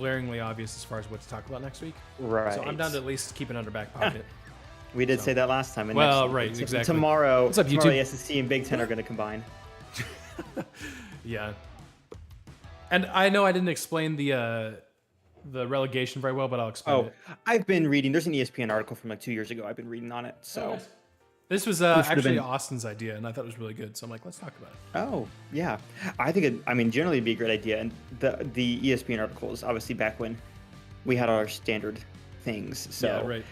glaringly obvious as far as what to talk about next week. Right. So I'm down to at least keep it under back pocket. We did say that last time. And well, next, right, exactly. Tomorrow, What's up, tomorrow YouTube? the SEC and Big Ten are going to combine. Yeah. And I know I didn't explain the relegation very well, but I'll explain it. I've been reading. There's an ESPN article from like 2 years ago. I've been reading on it. So this was actually Austin's idea, and I thought it was really good. So I'm like, let's talk about it. Oh, yeah. I think generally it'd be a great idea. And the ESPN article is obviously back when we had our standard things. So yeah, right.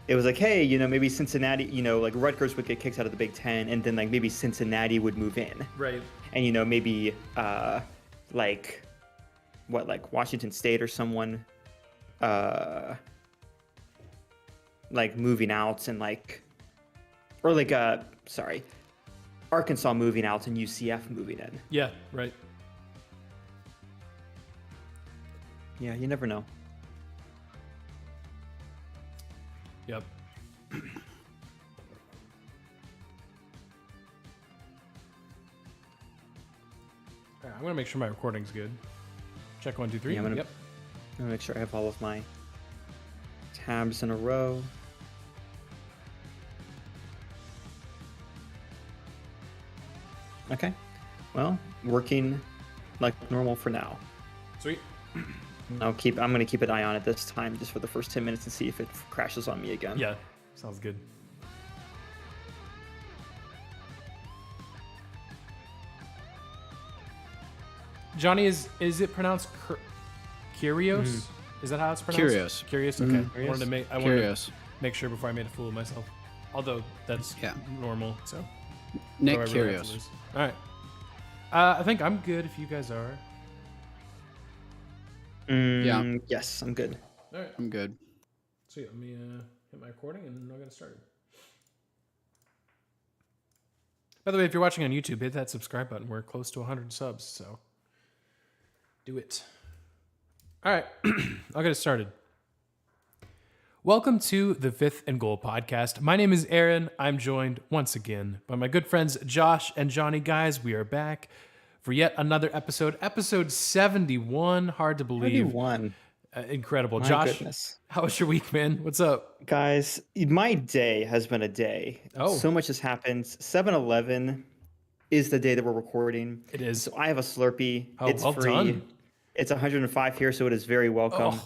It was like, hey, maybe Cincinnati, like Rutgers would get kicked out of the Big Ten, and then like maybe Cincinnati would move in. Right. And maybe like Washington State or someone like moving out and Arkansas moving out and UCF moving in. Yeah, right. Yeah, you never know. Yep. Right, I'm gonna make sure my recording's good. Check 1, 2, 3. Yeah, I'm gonna make sure I have all of my tabs in a row. Okay. Well, working like normal for now. Sweet. I'm gonna keep an eye on it this time, just for the first 10 minutes, to see if it crashes on me again. Yeah, sounds good. Johnny, is it pronounced Curios? Mm-hmm. Is that how it's pronounced? Curious. Okay. Mm-hmm. I wanted to make sure before I made a fool of myself. Although that's normal. So Nick Curious. All right. I think I'm good if you guys are. Yeah. Yes, I'm good. All right. I'm good. Sweet. Let me hit my recording and I'll get it started. By the way, if you're watching on YouTube, hit that subscribe button. We're close to 100 subs, so do it. All right. I'll get it started. Welcome to the Fifth and Goal podcast. My name is Aaron. I'm joined once again by my good friends Josh and Jonny. Guys, we are back for yet another episode. Episode 71. Hard to believe. 71. Incredible. My Josh, goodness. How was your week, man? What's up? Guys, my day has been a day. Oh. So much has happened. 7-Eleven is the day that we're recording. It is. So I have a Slurpee. Oh, it's well free. done. It's 105 here, so it is very welcome.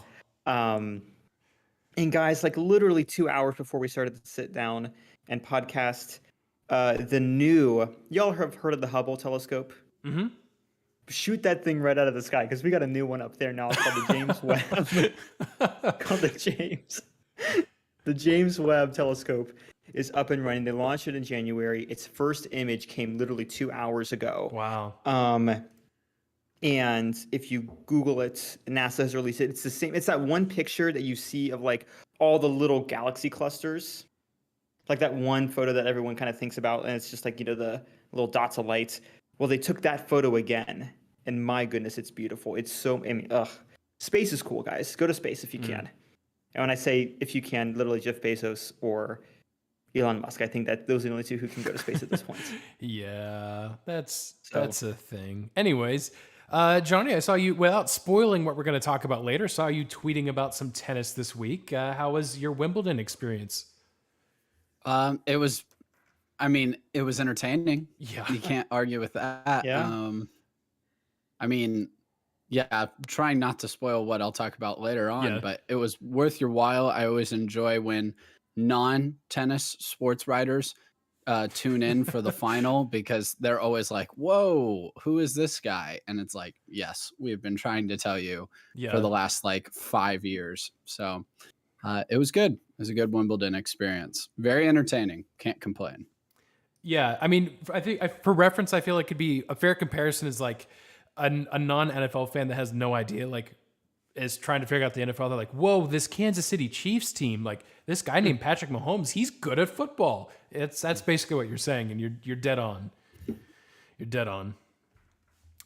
Oh. And guys, like literally 2 hours before we started to sit down and podcast, y'all have heard of the Hubble telescope? Mm-hmm. Shoot that thing right out of the sky, because we got a new one up there now. It's called the James Webb. The James Webb telescope is up and running. They launched it in January. Its first image came literally 2 hours ago. Wow. And if you Google it, NASA has released it. It's the same. It's that one picture that you see of like all the little galaxy clusters, like that one photo that everyone kind of thinks about, and it's just like the little dots of light. Well, they took that photo again, and my goodness, it's beautiful. It's so, space is cool, guys. Go to space if you can. And when I say if you can, literally Jeff Bezos or Elon Musk. I think that those are the only two who can go to space at this point. Yeah, that's a thing. Anyways, Jonny, I saw you, without spoiling what we're going to talk about later, saw you tweeting about some tennis this week. How was your Wimbledon experience? It was entertaining. Yeah. You can't argue with that. Yeah. Trying not to spoil what I'll talk about later on, but it was worth your while. I always enjoy when non-tennis sports writers tune in for the final, because they're always like, whoa, who is this guy? And it's like, yes, we've been trying to tell you for the last 5 years. So it was good. It was a good Wimbledon experience. Very entertaining. Can't complain. Yeah, I mean, I think for reference, I feel like could be a fair comparison is like a non-NFL fan that has no idea, is trying to figure out the NFL. They're like, whoa, this Kansas City Chiefs team, like this guy named Patrick Mahomes, he's good at football. That's basically what you're saying, and you're dead on. You're dead on.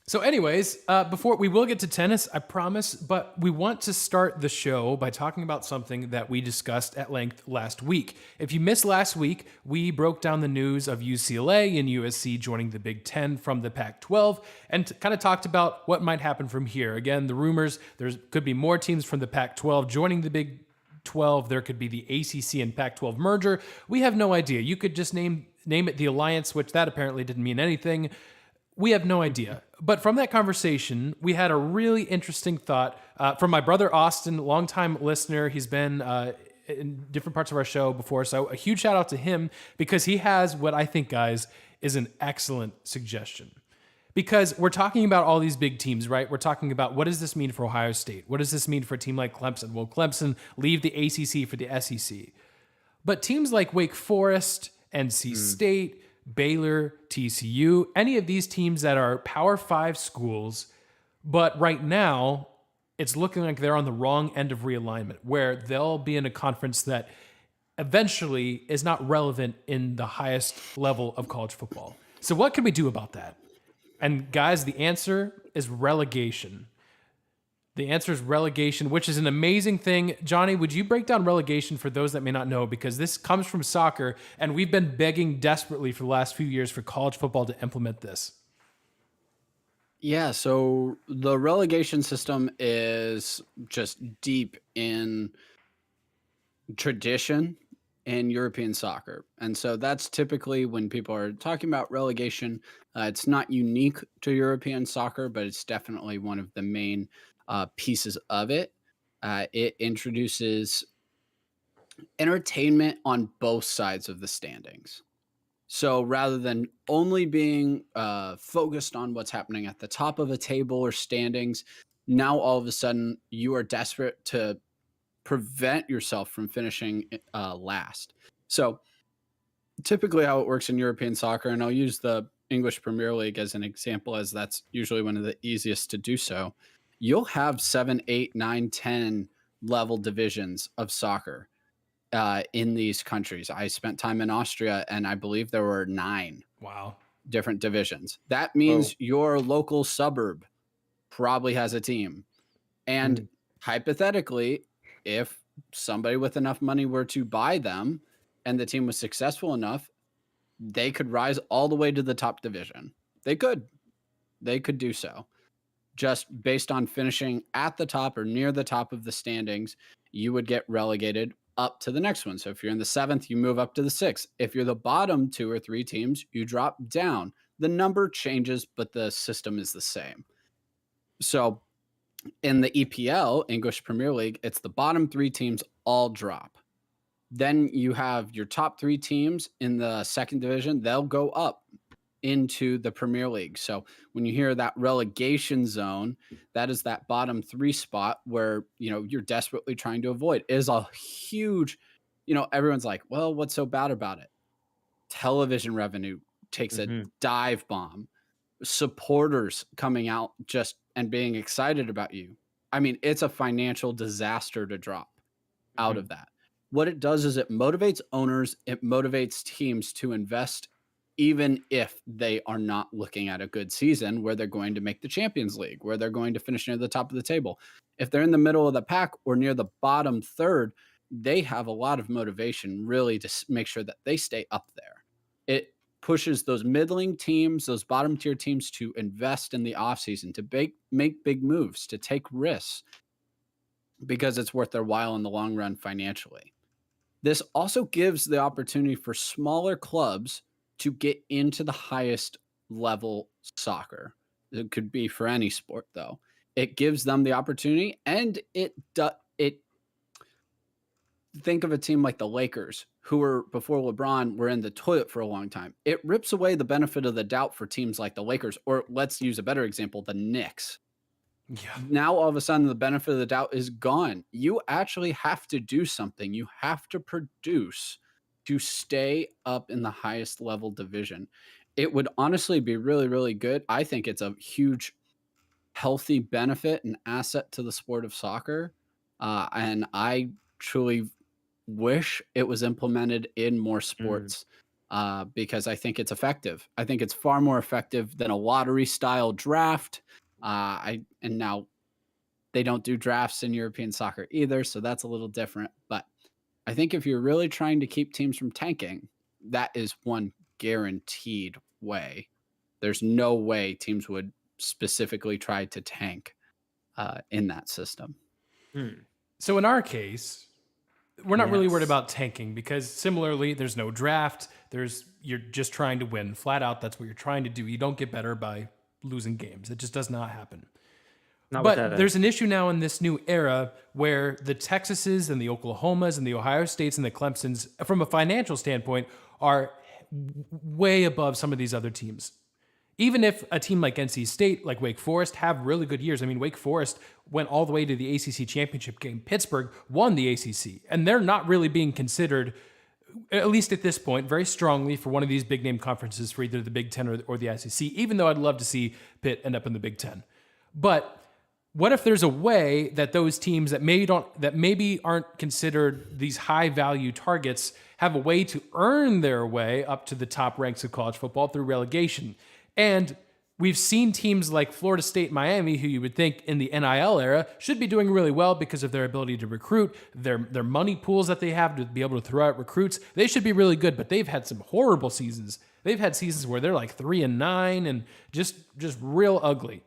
So, anyways, before we will get to tennis, I promise, but we want to start the show by talking about something that we discussed at length last week. If you missed last week, we broke down the news of UCLA and USC joining the Big Ten from the Pac 12 and kind of talked about what might happen from here. Again, the rumors, there could be more teams from the Pac 12 joining the Big 12. There could be the ACC and Pac 12 merger. We have no idea. You could just name it the Alliance, which that apparently didn't mean anything. We have no idea. But from that conversation, we had a really interesting thought from my brother Austin, longtime listener. He's been in different parts of our show before. So a huge shout out to him because he has what I think, guys, is an excellent suggestion. Because we're talking about all these big teams, right? We're talking about what does this mean for Ohio State? What does this mean for a team like Clemson? Will Clemson leave the ACC for the SEC? But teams like Wake Forest, NC State, Baylor, TCU, any of these teams that are Power 5 schools, but right now it's looking like they're on the wrong end of realignment, where they'll be in a conference that eventually is not relevant in the highest level of college football. So what can we do about that? And guys, the answer is relegation. The answer is relegation, which is an amazing thing. Jonny, would you break down relegation for those that may not know? Because this comes from soccer, and we've been begging desperately for the last few years for college football to implement this. Yeah, so the relegation system is just deep in tradition in European soccer. And so that's typically when people are talking about relegation. It's not unique to European soccer, but it's definitely one of the main pieces of it. It introduces entertainment on both sides of the standings. So rather than only being focused on what's happening at the top of a table or standings, now all of a sudden you are desperate to prevent yourself from finishing last. So typically how it works in European soccer, and I'll use the English Premier League as an example, as that's usually one of the easiest to do so. You'll have 7, 8, 9, 10 level divisions of soccer in these countries. I spent time in Austria, and I believe there were 9 different divisions. That means your local suburb probably has a team. And hypothetically, if somebody with enough money were to buy them and the team was successful enough, they could rise all the way to the top division. They could do so. Just based on finishing at the top or near the top of the standings, you would get relegated up to the next one. So if you're in the 7th, you move up to the 6th. If you're the bottom 2 or 3 teams, you drop down. The number changes, but the system is the same. So in the EPL, English Premier League, it's the bottom 3 teams all drop. Then you have your top 3 teams in the 2nd division. They'll go up into the Premier League. So when you hear that relegation zone, that is that bottom 3 spot where, you're desperately trying to avoid. It is a huge, everyone's like, well, what's so bad about it? Television revenue takes a dive bomb. Supporters coming out just and being excited about you. I mean, it's a financial disaster to drop out of that. What it does is it motivates owners, it motivates teams to invest even if they are not looking at a good season where they're going to make the Champions League, where they're going to finish near the top of the table. If they're in the middle of the pack or near the bottom 3rd, they have a lot of motivation really to make sure that they stay up there. It pushes those middling teams, those bottom tier teams to invest in the offseason, to make big moves, to take risks because it's worth their while in the long run financially. This also gives the opportunity for smaller clubs to get into the highest level soccer. It could be for any sport, though. It gives them the opportunity, and it think of a team like the Lakers, who were before LeBron were in the toilet for a long time. It rips away the benefit of the doubt for teams like the Lakers, or let's use a better example, the Knicks. Yeah. Now all of a sudden the benefit of the doubt is gone. You actually have to do something. You have to produce to stay up in the highest level division. It would honestly be really, really good. I think it's a huge, healthy benefit and asset to the sport of soccer. And I truly wish it was implemented in more sports. because I think it's effective. I think it's far more effective than a lottery style draft. And now they don't do drafts in European soccer either, so that's a little different. But I think if you're really trying to keep teams from tanking, that is one guaranteed way. There's no way teams would specifically try to tank in that system. So in our case, we're not really worried Yes. about tanking because similarly, there's no draft. You're just trying to win flat out. That's what you're trying to do. You don't get better by losing games. It just does not happen. Not But with that. there's an issue now in this new era where the Texases and the Oklahomas and the Ohio States and the Clemsons, from a financial standpoint, are way above some of these other teams. Even if a team like NC State, like Wake Forest, have really good years. I mean, Wake Forest went all the way to the ACC championship game. Pittsburgh won the ACC, and they're not really being considered, at least at this point, very strongly for one of these big name conferences for either the Big Ten or the SEC, even though I'd love to see Pitt end up in the Big Ten. But what if there's a way that those teams that maybe aren't considered these high value targets have a way to earn their way up to the top ranks of college football through relegation? And we've seen teams like Florida State, Miami, who you would think in the NIL era should be doing really well because of their ability to recruit, their money pools that they have to be able to throw out recruits. They should be really good, but they've had some horrible seasons. They've had seasons where they're like 3-9 and just real ugly.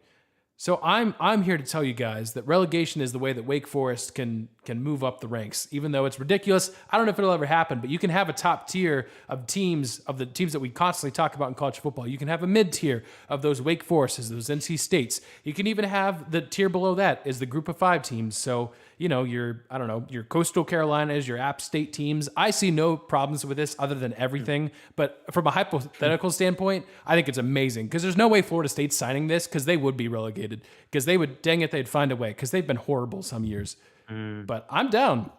So I'm here to tell you guys that relegation is the way that Wake Forest can move up the ranks. Even though it's ridiculous, I don't know if it'll ever happen, but you can have a top tier of the teams that we constantly talk about in college football. You can have a mid tier of those Wake Forests, those NC States. You can even have the tier below that is the group of 5 teams. So, your Coastal Carolinas, your App State teams. I see no problems with this other than everything. But from a hypothetical standpoint, I think it's amazing because there's no way Florida State's signing this because they would be relegated because they'd find a way because they've been horrible some years. But I'm down.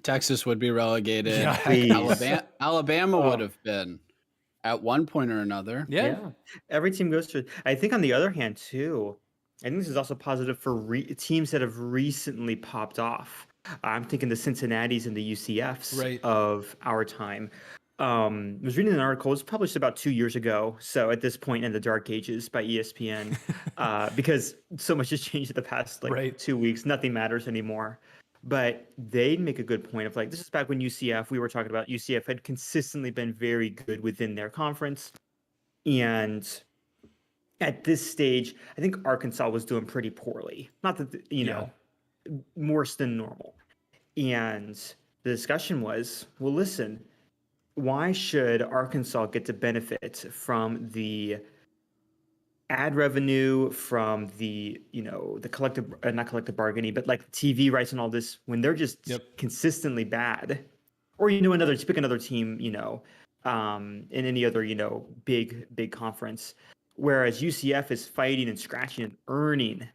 Texas would be relegated. Yeah. Please. Alabama would have been at one point or another. Yeah. Every team goes through. I think on the other hand, too, I think this is also positive for teams that have recently popped off. I'm thinking the Cincinnati's and the UCFs of our time. I was reading an article. It was published about 2 years ago. So at this point in the dark ages by ESPN, because so much has changed in the past 2 weeks. Nothing matters anymore. But they make a good point of this is back when we were talking about UCF had consistently been very good within their conference. And at this stage, I think Arkansas was doing pretty poorly. Not that, worse than normal. And the discussion was, well, listen, why should Arkansas get to benefit from the ad revenue, from the, the collective, not collective bargaining, but TV rights and all this when they're just consistently bad? Or, pick another team, in any other, big conference. Whereas UCF is fighting and scratching and earning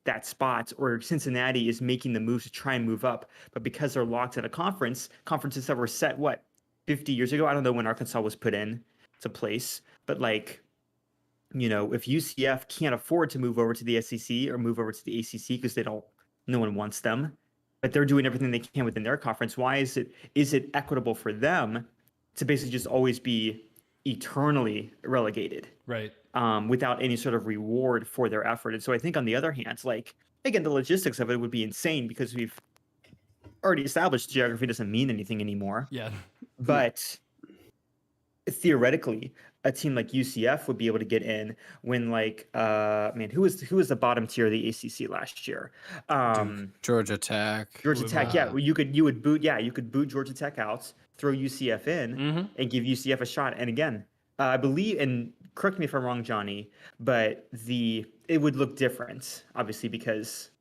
that spot, or Cincinnati is making the moves to try and move up. But because they're locked in a conferences that were set, 50 years ago? I don't know when Arkansas was put in to place. But if UCF can't afford to move over to the SEC or move over to the ACC because no one wants them, but they're doing everything they can within their conference, why is it equitable for them to basically just always be eternally relegated? Right. Without any sort of reward for their effort. And so I think on the other hand, again, the logistics of it would be insane because we've already established geography doesn't mean anything anymore. Yeah. But theoretically, a team like UCF would be able to get in when who was the bottom tier of the ACC last year? Georgia Tech. Yeah. Well, you could boot Georgia Tech out, throw UCF in, and give UCF a shot. And again, I believe, and correct me if I'm wrong, Jonny, but it would look different, obviously, because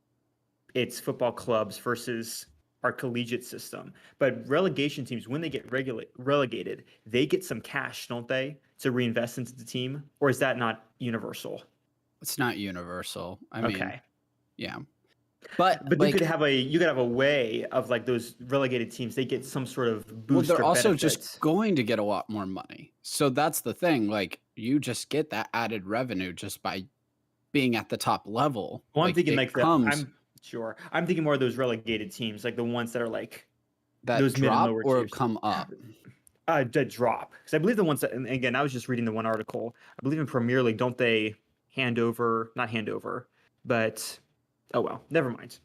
it's football clubs versus our collegiate system. But relegation teams, when they get relegated, they get some cash, don't they, to reinvest into the team? Or is that not universal? It's not universal. I mean, okay. Yeah. But you could have a way of those relegated teams, they get some sort of boost. Well, they're also benefit. just going to get a lot more money. So that's the thing. You just get that added revenue just by being at the top level. Well, I'm thinking I'm thinking more of those relegated teams, the ones that are that those drop mid and lower or tiers. come up. The drop, because I believe the ones that, and again, I was just reading the one article. I believe in Premier League, don't they not hand over, but oh well, never mind.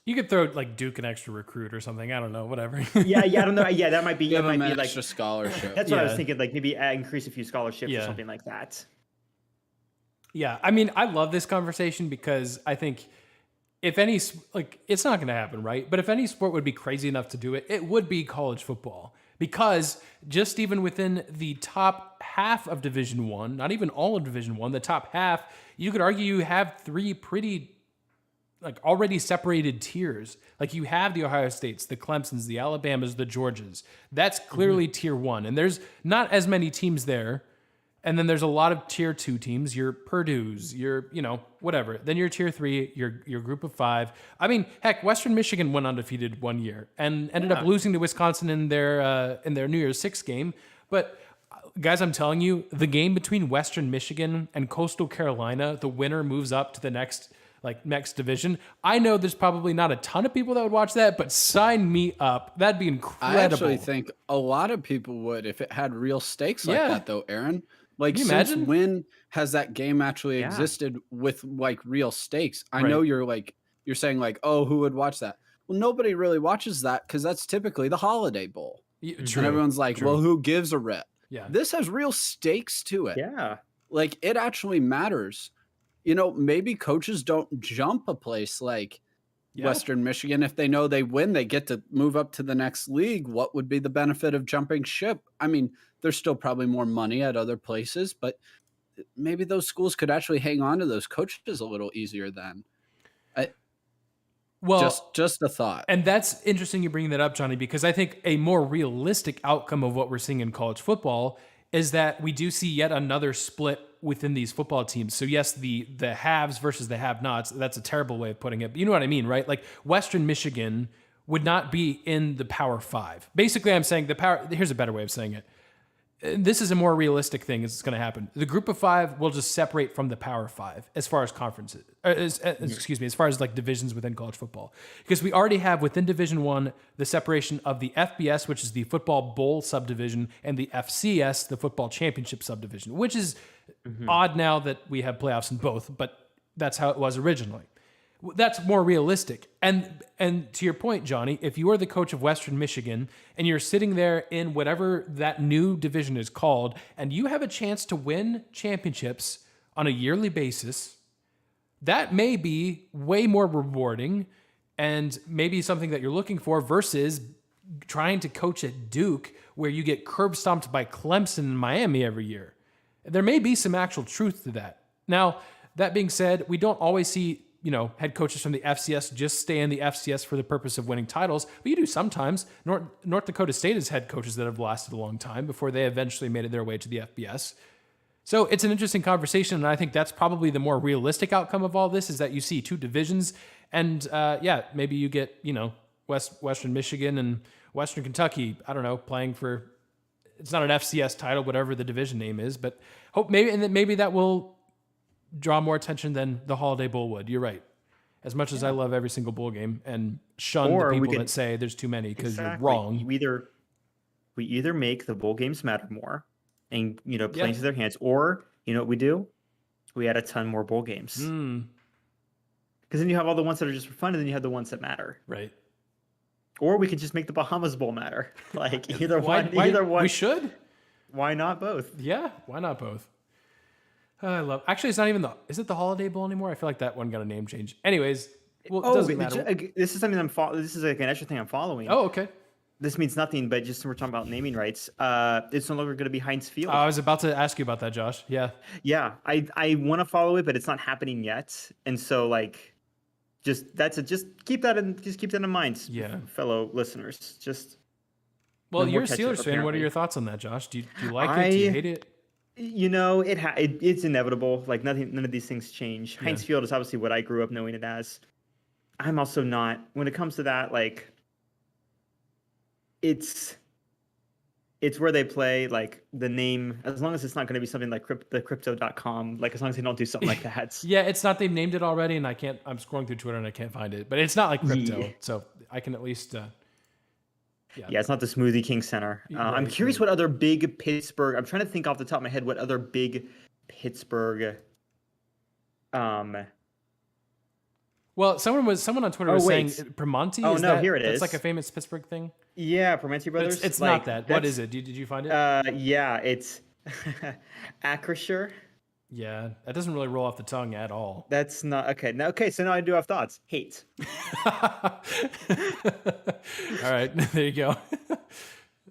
You could throw like Duke an extra recruit or something. I don't know, whatever. Yeah, I don't know. Yeah, that might be. Give It might them be an like extra scholarship. that's what I was Yeah. thinking. Like maybe increase a few scholarships or Yeah. something like that. Yeah, I mean, I love this conversation because I think if any, like, it's not going to happen, right? But if any sport would be crazy enough to do it, it would be college football. Because just even within the top half of Division One, not even all of Division One, the top half, you could argue you have three pretty like already separated tiers. Like you have the Ohio States, the Clemsons, the Alabamas, the Georgias. That's clearly tier one. And there's not as many teams there. And then there's a lot of tier 2 teams, your Purdue's, your, whatever. Then your tier 3, your group of 5. I mean, heck, Western Michigan went undefeated one year and ended up losing to Wisconsin in their New Year's Six game. But guys, I'm telling you, the game between Western Michigan and Coastal Carolina, the winner moves up to the next division. I know there's probably not a ton of people that would watch that, but sign me up. That'd be incredible. I actually think a lot of people would if it had real stakes like that, though, Aaron. Like, Can you since imagine? when has that game actually existed with like real stakes? I know you're saying like, oh, who would watch that? Well, nobody really watches that because that's typically the Holiday Bowl. And everyone's like, well, who gives a rip? Yeah. This has real stakes to it. Yeah. Like, it actually matters. Maybe coaches don't jump a place like Western Michigan. If they know they win, they get to move up to the next league. What would be the benefit of jumping ship? I mean, there's still probably more money at other places, but maybe those schools could actually hang on to those coaches a little easier then. Well, just a thought. And that's interesting you bringing that up, Johnny, because I think a more realistic outcome of what we're seeing in college football is that we do see yet another split within these football teams. So yes, the haves versus the have-nots, that's a terrible way of putting it, but you know what I mean, right? Like Western Michigan would not be in the Power 5. Basically, I'm saying here's a better way of saying it. This is a more realistic thing is going to happen. The group of 5 will just separate from the Power 5 as far as conferences, as far as like divisions within college football. Because we already have within Division 1 the separation of the FBS, which is the Football Bowl subdivision, and the FCS, the Football Championship subdivision, which is odd now that we have playoffs in both, but that's how it was originally. That's more realistic. And to your point, Johnny, if you are the coach of Western Michigan and you're sitting there in whatever that new division is called, and you have a chance to win championships on a yearly basis, that may be way more rewarding and maybe something that you're looking for versus trying to coach at Duke where you get curb stomped by Clemson and Miami every year. There may be some actual truth to that. Now, that being said, we don't always see head coaches from the FCS just stay in the FCS for the purpose of winning titles, but you do sometimes. North Dakota State has had coaches that have lasted a long time before they eventually made their way to the FBS. So it's an interesting conversation, and I think that's probably the more realistic outcome of all this is that you see 2 divisions, and maybe you get Western Michigan and Western Kentucky, I don't know, playing for, it's not an FCS title, whatever the division name is, but maybe that will draw more attention than the Holiday Bowl would. You're right. As much as I love every single bowl game and shun the people that say there's too many because you're wrong. We either make the bowl games matter more and play into their hands, or what we do? We add a ton more bowl games. Because then you have all the ones that are just for fun, and then you have the ones that matter. Right. Or we could just make the Bahamas Bowl matter. Like either one. We should. Why not both? Yeah. Why not both? Actually, it's not even is it the Holiday Bowl anymore? I feel like that one got a name change. Anyways, it doesn't matter. This is something this is like an extra thing I'm following. Oh, okay. This means nothing, but just we're talking about naming rights. It's no longer going to be Heinz Field. I was about to ask you about that, Josh. Yeah. Yeah, I want to follow it, but it's not happening yet. And so just keep that in mind. Yeah. Fellow listeners. Well, you're a Steelers fan. What are your thoughts on that, Josh? Do you like it? Do you hate it? It's inevitable. Like none of these things change. Yeah. Heinz Field is obviously what I grew up knowing it as. I'm also not, when it comes to that, it's where they play, the name, as long as it's not going to be something like the crypto.com, as long as they don't do something like that. Yeah, it's not, they've named it already, and I'm scrolling through Twitter and I can't find it, but it's not like crypto. Yeah. So I can at least Yeah, it's not the Smoothie King Center. I'm Right, curious right. what other big Pittsburgh. I'm trying to think off the top of my head what other big Pittsburgh. Um. Well, someone on Twitter Oh was saying wait. Primonti. Oh Is no, here it that's like a is. famous Pittsburgh thing? Yeah, Parmentier But Brothers. it's not Like that. What that's. is it? Did you find it? Yeah, it's Acrisure. Yeah, that doesn't really roll off the tongue at all. That's not okay. Now, okay, so now I do have thoughts. Hate. All right, there you go.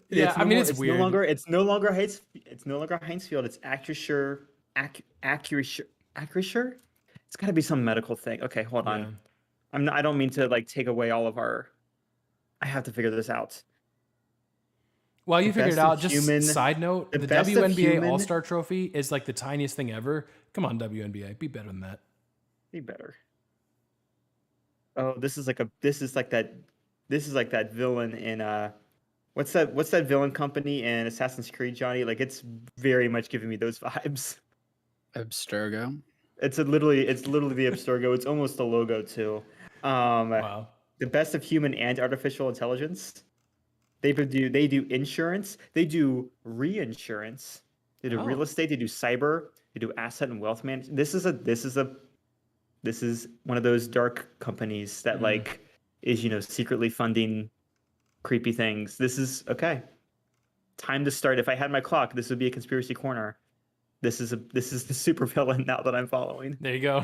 Yeah, I mean it's weird. It's no longer Heinz. It's no longer Heinz Field. It's Acrisure. Acrisure. It's got to be some medical thing. Okay, hold on. Yeah. I'm not. I don't mean to like take away all of our. I have to figure this out. While you figure it best of out, just human- side note, the the best of WNBA human- All-Star Trophy is like the tiniest thing ever. Come on, WNBA, be better than that. Be better. Oh, this is like that villain in what's that villain company in Assassin's Creed, Johnny? Like it's very much giving me those vibes. Abstergo. It's literally the Abstergo. It's almost the logo too. Wow. The best of human and artificial intelligence. They do insurance. They do reinsurance. They do real estate. They do cyber. They do asset and wealth management. This is one of those dark companies that like is secretly funding creepy things. This is okay. Time to start. If I had my clock, this would be a conspiracy corner. This is the super villain now that I'm following. There you go.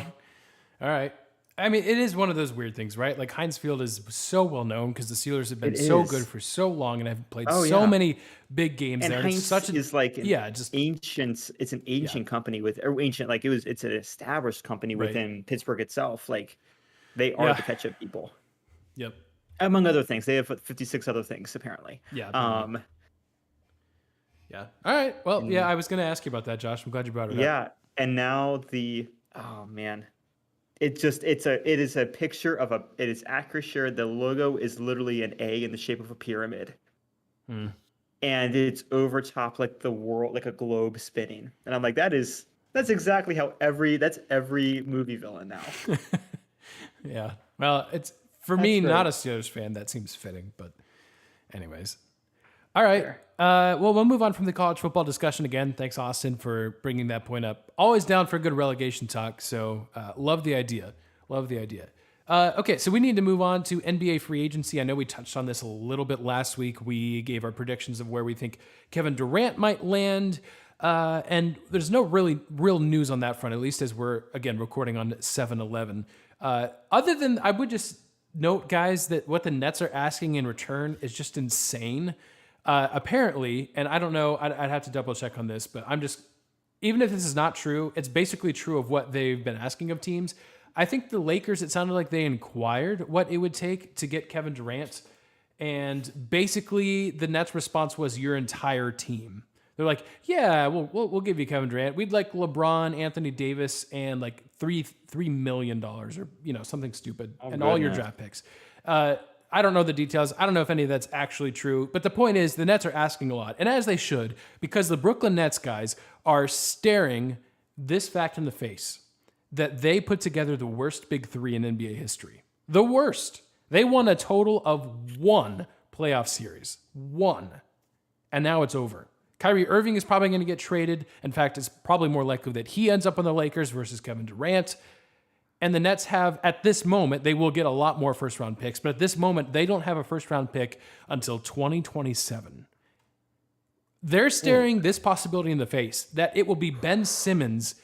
All right. I mean, it is one of those weird things, right? Like Heinz Field is so well known because the Steelers have been so good for so long and have played so many big games and there. Heinz It's such is like just ancient. It's an ancient company or ancient like it's an established company within Pittsburgh itself. Like they are the ketchup people. Yep. Among other things, they have 56 other things apparently. Yeah. Yeah. All right. Well, yeah, I was going to ask you about that, Josh. I'm glad you brought it up. Yeah, and now oh man. It is a picture of it is Acrisure. The logo is literally an A in the shape of a pyramid. And it's over top like the world, like a globe spinning. And I'm like, that's exactly how every movie villain now. Yeah. Well, it's for me, not a Steelers fan, that seems fitting, but anyways. All right. Well, we'll move on from the college football discussion again. Thanks, Austin, for bringing that point up. Always down for a good relegation talk. So love the idea. Okay, so we need to move on to NBA free agency. I know we touched on this a little bit last week. We gave our predictions of where we think Kevin Durant might land. And there's no real news on that front, at least as we're, again, recording on 7/11. Other than, I would just note, guys, that what the Nets are asking in return is just insane. Apparently, and I don't know, I'd have to double check on this, but even if this is not true, it's basically true of what they've been asking of teams. I think the Lakers, it sounded like they inquired what it would take to get Kevin Durant. And basically the Nets response was your entire team. They're like, yeah, we'll give you Kevin Durant. We'd like LeBron, Anthony Davis, and like $3 million or, something stupid. All your draft picks. I don't know the details. I don't know if any of that's actually true. But the point is the Nets are asking a lot. And as they should, because the Brooklyn Nets guys are staring this fact in the face, that they put together the worst big three in NBA history. The worst. They won a total of 1 playoff series. 1. And now it's over. Kyrie Irving is probably going to get traded. In fact, it's probably more likely that he ends up on the Lakers versus Kevin Durant. And the Nets have, at this moment, they will get a lot more first-round picks, but at this moment, they don't have a first-round pick until 2027. They're staring this possibility in the face, that it will be Ben Simmons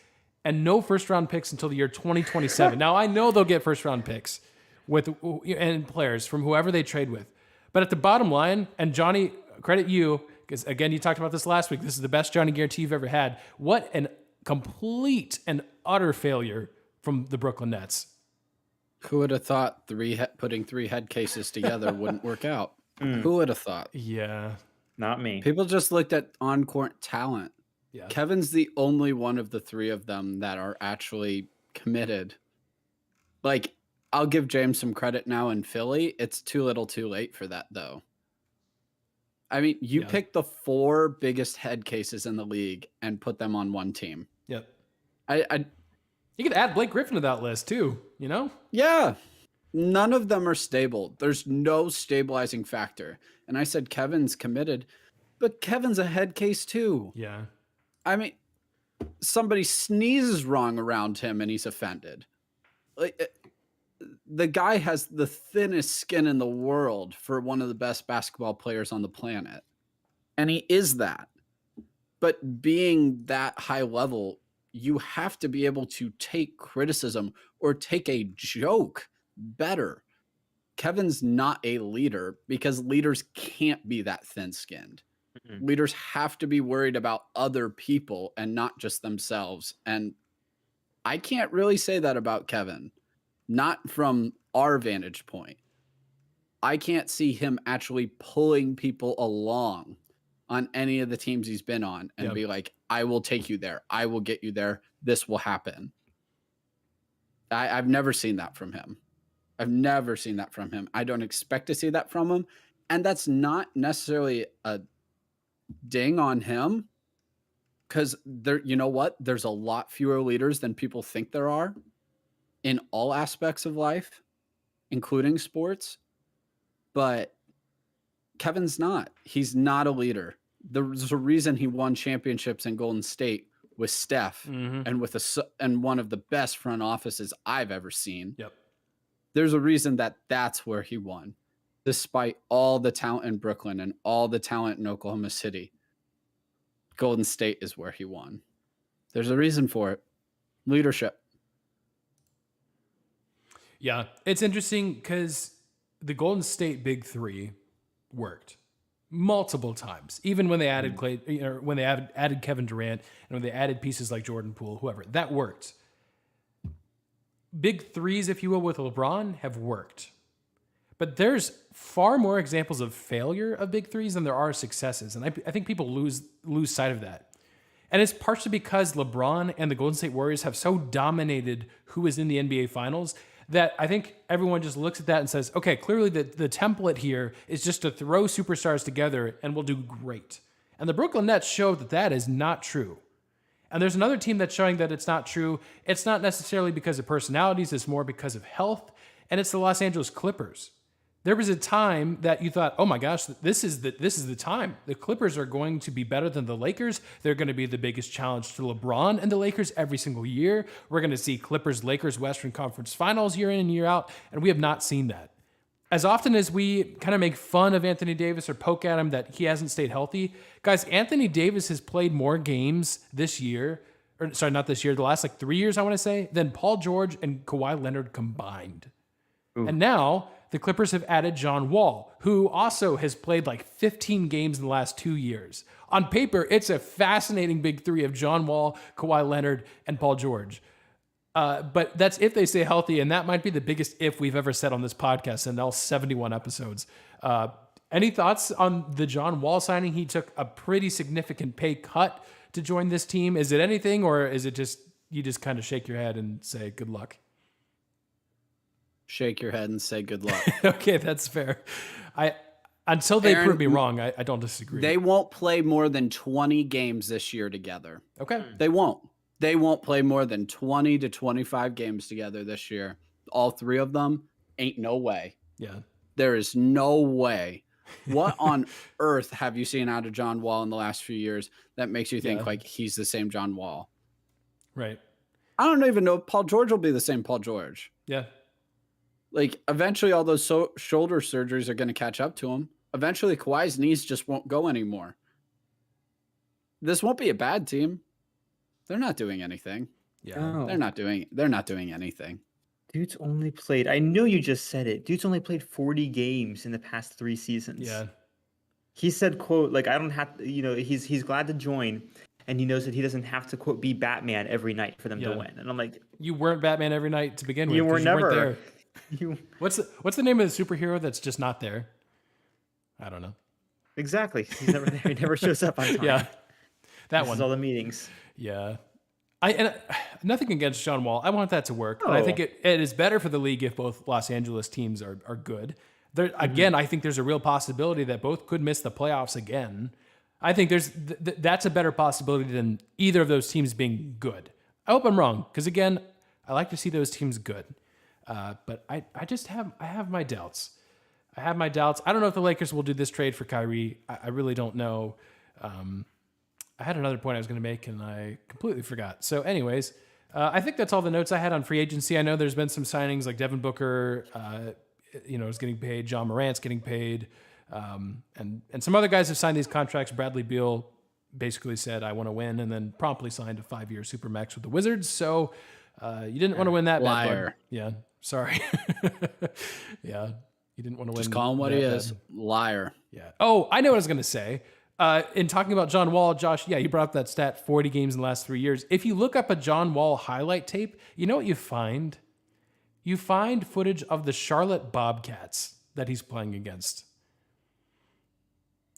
and no first-round picks until the year 2027. Now, I know they'll get first-round picks and players from whoever they trade with. But at the bottom line, and Johnny, credit you, because, again, you talked about this last week. This is the best Johnny guarantee you've ever had. What an complete and utter failure from the Brooklyn Nets. Who would have thought putting 3 head cases together wouldn't work out? Who would have thought? Yeah. Not me. People just looked at on-court talent. Yeah. Kevin's the only one of the 3 of them that are actually committed. Like, I'll give James some credit now in Philly. It's too little too late for that, though. I mean, you pick the 4 biggest head cases in the league and put them on one team. Yep. You could add Blake Griffin to that list too, Yeah. None of them are stable. There's no stabilizing factor. And I said Kevin's committed, but Kevin's a head case too. Yeah. I mean, somebody sneezes wrong around him and he's offended. Like, the guy has the thinnest skin in the world for one of the best basketball players on the planet. And he is that. But being that high level, you have to be able to take criticism or take a joke better. Kevin's not a leader because leaders can't be that thin-skinned. Mm-mm. Leaders have to be worried about other people and not just themselves. And I can't really say that about Kevin, not from our vantage point. I can't see him actually pulling people along on any of the teams he's been on and be like, I will take you there. I will get you there. This will happen. I've never seen that from him. I've never seen that from him. I don't expect to see that from him. And that's not necessarily a ding on him, because there, you know what? There's a lot fewer leaders than people think there are in all aspects of life, including sports. But Kevin's not. He's not a leader. There's a reason he won championships in Golden State with Steph and with and one of the best front offices I've ever seen. Yep. There's a reason that's where he won, despite all the talent in Brooklyn and all the talent in Oklahoma City. Golden State is where he won. There's a reason for it. Leadership. Yeah, it's interesting because the Golden State Big Three worked multiple times, even when they added Clay, when they added Kevin Durant, and when they added pieces like Jordan Poole, whoever, that worked. Big threes, if you will, with LeBron have worked. But there's far more examples of failure of big threes than there are successes. And I think people lose sight of that. And it's partially because LeBron and the Golden State Warriors have so dominated who is in the NBA Finals that I think everyone just looks at that and says, okay, clearly the template here is just to throw superstars together and we'll do great. And the Brooklyn Nets show that that is not true. And there's another team that's showing that it's not true. It's not necessarily because of personalities, it's more because of health. And it's the Los Angeles Clippers. There was a time that you thought, oh my gosh, this is the time. The Clippers are going to be better than the Lakers. They're going to be the biggest challenge to LeBron and the Lakers every single year. We're going to see Clippers-Lakers Western Conference Finals year in and year out, and we have not seen that. As often as we kind of make fun of Anthony Davis or poke at him that he hasn't stayed healthy, guys, Anthony Davis has played more games this year, or sorry, not this year, the last 3 years, I want to say, than Paul George and Kawhi Leonard combined. Ooh. And now the Clippers have added John Wall, who also has played 15 games in the last 2 years. On paper, it's a fascinating big three of John Wall, Kawhi Leonard, and Paul George. But that's if they stay healthy, and that might be the biggest if we've ever said on this podcast in all 71 episodes. Any thoughts on the John Wall signing? He took a pretty significant pay cut to join this team. Is it anything, or is it just you just kind of shake your head and say good luck? Shake your head and say good luck. Okay, that's fair. Until they prove me wrong, I don't disagree. They won't play more than 20 games this year together. Okay. They won't. They won't play more than 20 to 25 games together this year. All three of them, ain't no way. Yeah. There is no way. What on earth have you seen out of John Wall in the last few years that makes you think he's the same John Wall? Right. I don't even know if Paul George will be the same Paul George. Yeah. Eventually all those shoulder surgeries are going to catch up to him. Eventually Kawhi's knees just won't go anymore. This won't be a bad team. They're not doing anything. Yeah. No. They're not doing anything. Dude's only played, I know you just said it. Dude's only played 40 games in the past 3 seasons. Yeah. He said, quote, I don't have to, he's glad to join. And he knows that he doesn't have to, quote, be Batman every night for them to win. And I'm like, you weren't Batman every night to begin with. You were never. Weren't there. What's the name of the superhero that's just not there? I don't know. Exactly. He's never there. He never shows up on time. Yeah. That Misses one. all the meetings. Yeah. Nothing against John Wall. I want that to work. But I think it is better for the league if both Los Angeles teams are good. Again, I think there's a real possibility that both could miss the playoffs again. I think that's a better possibility than either of those teams being good. I hope I'm wrong, because again, I like to see those teams good. But I have my doubts. I have my doubts. I don't know if the Lakers will do this trade for Kyrie. I really don't know. I had another point I was going to make and I completely forgot. So, anyways, I think that's all the notes I had on free agency. I know there's been some signings like Devin Booker, is getting paid. John Morant's getting paid, and some other guys have signed these contracts. Bradley Beal basically said, "I want to win," and then promptly signed a 5-year supermax with the Wizards. So you didn't want to win that. Liar. Bad, yeah, sorry. Yeah, you didn't want to win. Just call him what he is. Liar. Yeah. Oh, I know what I was going to say. In talking about John Wall, Josh, yeah, you brought up that stat, 40 games in the last 3 years. If you look up a John Wall highlight tape, you know what you find? You find footage of the Charlotte Bobcats that he's playing against.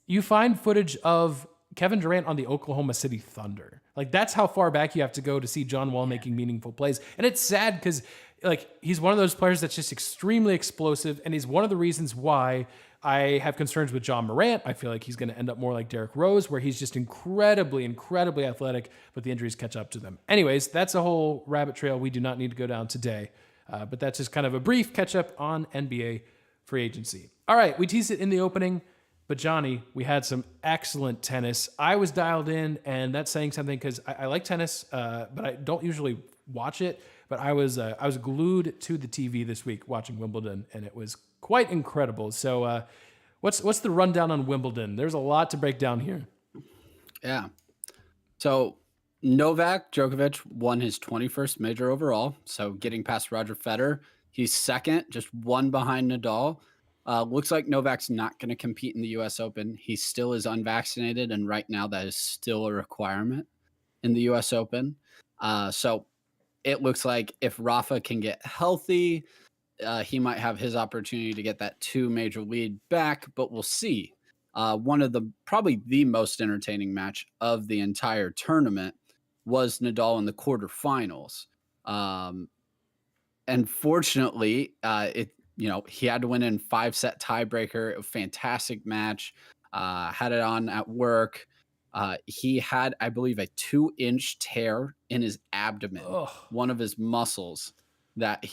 You find footage of Kevin Durant on the Oklahoma City Thunder. Like, that's how far back you have to go to see John Wall making meaningful plays. And it's sad because, like, he's one of those players that's just extremely explosive, and he's one of the reasons why I have concerns with John Morant. I feel like he's going to end up more like Derrick Rose, where he's just incredibly, incredibly athletic, but the injuries catch up to them. Anyways, that's a whole rabbit trail we do not need to go down today. But that's just kind of a brief catch up on NBA free agency. All right, we teased it in the opening, but Jonny, we had some excellent tennis. I was dialed in, and that's saying something because I like tennis, but I don't usually watch it. But I was glued to the TV this week watching Wimbledon, and it was quite incredible. So what's the rundown on Wimbledon? There's a lot to break down here. Yeah. So Novak Djokovic won his 21st major overall. So getting past Roger Federer, he's second, just one behind Nadal. Looks like Novak's not going to compete in the U.S. Open. He still is unvaccinated, and right now that is still a requirement in the U.S. Open. So it looks like if Rafa can get healthy, he might have his opportunity to get that 2 major lead back, but we'll see. One of the probably the most entertaining match of the entire tournament was Nadal in the quarterfinals. And fortunately, he had to win in 5-set tiebreaker. A fantastic match. Had it on at work. He had, I believe, a 2-inch tear in his abdomen, one of his muscles that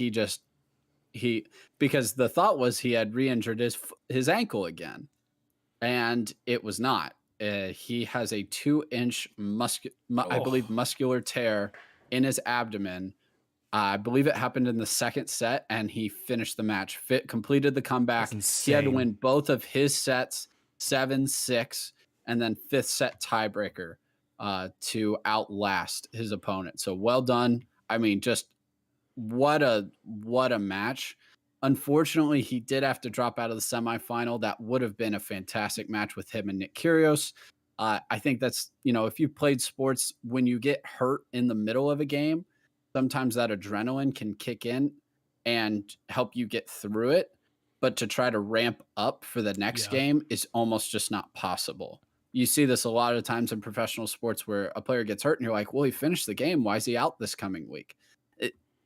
because the thought was he had re-injured his ankle again, and it was not. He has a 2-inch I believe muscular tear in his abdomen. I believe it happened in the second set, and he finished the match. Completed the comeback. He had to win both of his sets, 7-6, and then 5th set tiebreaker to outlast his opponent. So well done. I mean, just what a match. Unfortunately, he did have to drop out of the semifinal. That would have been a fantastic match with him and Nick Kyrgios. I think that's, if you've played sports, when you get hurt in the middle of a game, sometimes that adrenaline can kick in and help you get through it. But to try to ramp up for the next game is almost just not possible. You see this a lot of times in professional sports where a player gets hurt and you're like, well, he finished the game. Why is he out this coming week?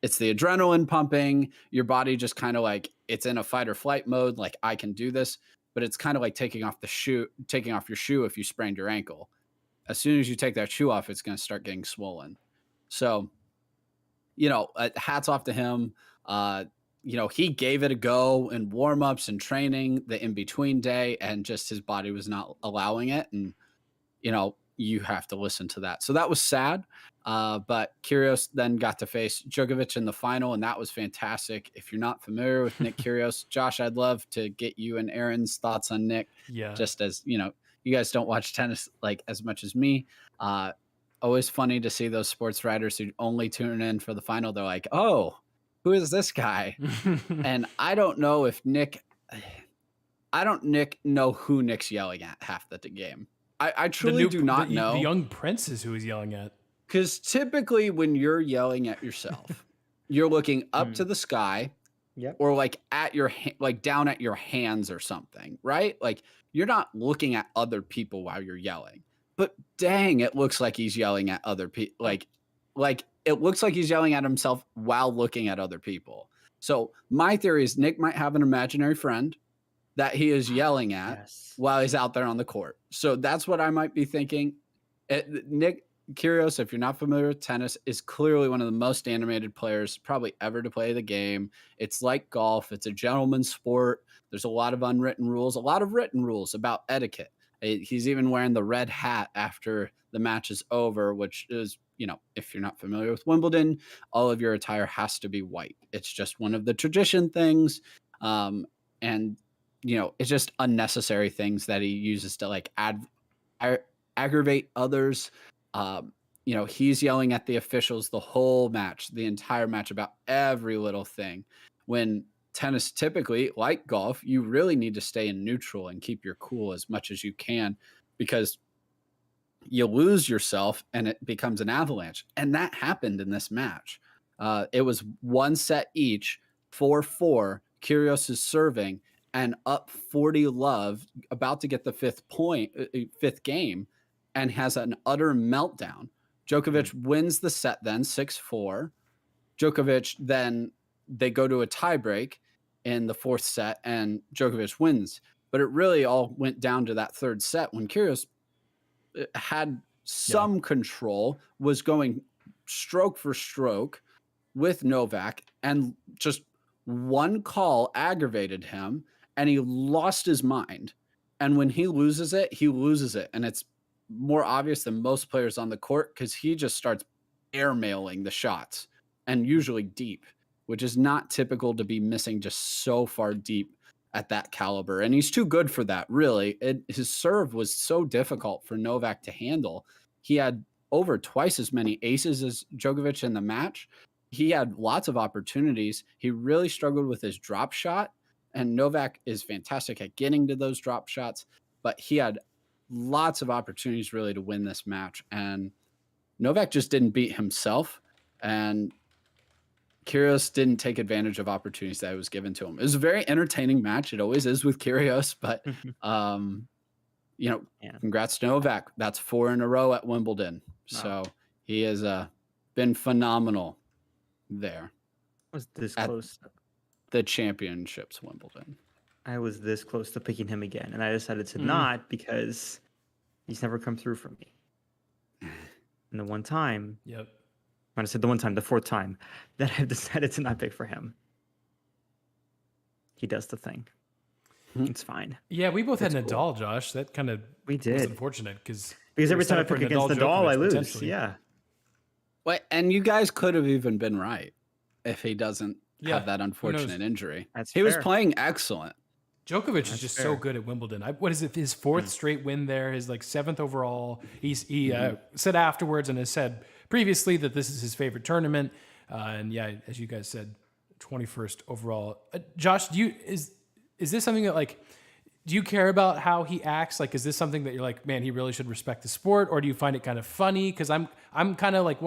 It's the adrenaline pumping. Your body just kind of like it's in a fight or flight mode. Like, I can do this, but it's kind of like taking off your shoe if you sprained your ankle. As soon as you take that shoe off, it's going to start getting swollen. So, hats off to him. He gave it a go in warm-ups and training, the in-between day, and just his body was not allowing it. And, you have to listen to that. So that was sad. But Kyrgios then got to face Djokovic in the final, and that was fantastic. If you're not familiar with Nick Kyrgios, Josh, I'd love to get you and Aaron's thoughts on Nick. Yeah. Just as, you guys don't watch tennis like as much as me. Always funny to see those sports writers who only tune in for the final. They're like, oh, who is this guy? And I don't know if know who Nick's yelling at half the game. I truly do not know. The young prince is who he's yelling at. Because typically when you're yelling at yourself, you're looking up to the sky, or like at your down at your hands or something, right? Like, you're not looking at other people while you're yelling. But dang, it looks like he's yelling at other people. Like it looks like he's yelling at himself while looking at other people. So my theory is Nick might have an imaginary friend that he is yelling at while he's out there on the court. So that's what I might be thinking. Nick Kyrgios, if you're not familiar with tennis, is clearly one of the most animated players probably ever to play the game. It's like golf. It's a gentleman's sport. There's a lot of unwritten rules, a lot of written rules about etiquette. He's even wearing the red hat after the match is over, which is, if you're not familiar with Wimbledon, all of your attire has to be white. It's just one of the tradition things. And, it's just unnecessary things that he uses to like aggravate others. He's yelling at the officials the whole match, the entire match about every little thing. When tennis typically, like golf, you really need to stay in neutral and keep your cool as much as you can, because you lose yourself and it becomes an avalanche. And that happened in this match. It was 1 set each, 4-4. Kyrgios is serving and up 40 love, about to get the fifth game, and has an utter meltdown. Djokovic wins the set then 6-4. Djokovic then, they go to a tiebreak in the 4th set and Djokovic wins. But it really all went down to that 3rd set when Kyrgios had some control, was going stroke for stroke with Novak, and just one call aggravated him and he lost his mind. And when he loses it, he loses it. And it's more obvious than most players on the court because he just starts airmailing the shots, and usually deep, which is not typical to be missing just so far deep at that caliber. And he's too good for that, really. His serve was so difficult for Novak to handle. He had over twice as many aces as Djokovic in the match. He had lots of opportunities. He really struggled with his drop shot, and Novak is fantastic at getting to those drop shots, but he had lots of opportunities really to win this match, and Novak just didn't beat himself, and Kyrgios didn't take advantage of opportunities that was given to him. It was a very entertaining match. It always is with Kyrgios, but congrats to Novak. That's 4 in a row at Wimbledon. Wow. So he has been phenomenal there. I was this close. The championships Wimbledon. I was this close to picking him again, and I decided to not because he's never come through for me. And the one time, when I said the one time, the 4th time that I've decided to not pick for him, he does the thing. It's fine. Yeah, we both had Nadal, Josh. That kind of was unfortunate because every time I pick against Nadal, I lose. Yeah. Well, and you guys could have even been right if he doesn't have that unfortunate injury. He was playing excellent. Djokovic is just so good at Wimbledon. What is it? His 4th straight win there. His 7th overall. He said afterwards and has said previously that this is his favorite tournament. And as you guys said, 21st overall. Josh, is this something that do you care about how he acts? Is this something that you're like, man, he really should respect the sport, or do you find it kind of funny? Because I'm kind of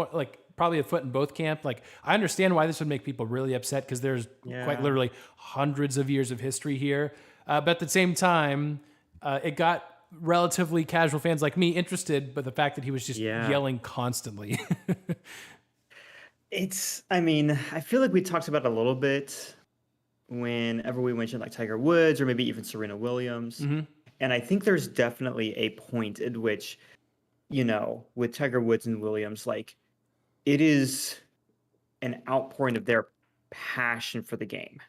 probably a foot in both camp. I understand why this would make people really upset because there's quite literally hundreds of years of history here. But at the same time, it got relatively casual fans like me interested, but the fact that he was just yelling constantly. I feel like we talked about it a little bit whenever we mentioned Tiger Woods or maybe even Serena Williams. And I think there's definitely a point at which, with Tiger Woods and Williams, it is an outpouring of their passion for the game.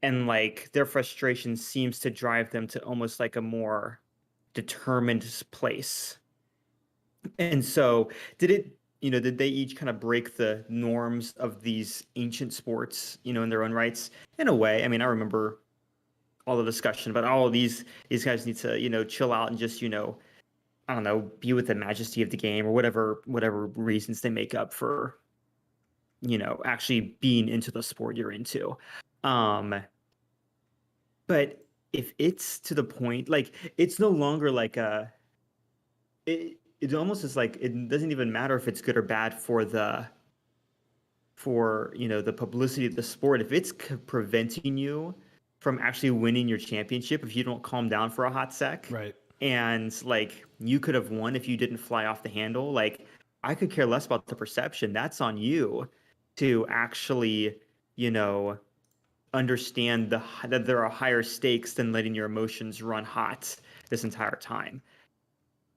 And their frustration seems to drive them to almost a more determined place. And so did they each kind of break the norms of these ancient sports, in their own rights? In a way. I remember all the discussion about all of these guys need to, chill out and just, I don't know, be with the majesty of the game or whatever reasons they make up for, actually being into the sport you're into. But if it's to the point, it's no longer it almost is it doesn't even matter if it's good or bad for the publicity of the sport. If it's preventing you from actually winning your championship, if you don't calm down for a hot sec, right? And you could have won if you didn't fly off the handle. I could care less about the perception. That's on you to actually, understand that there are higher stakes than letting your emotions run hot this entire time.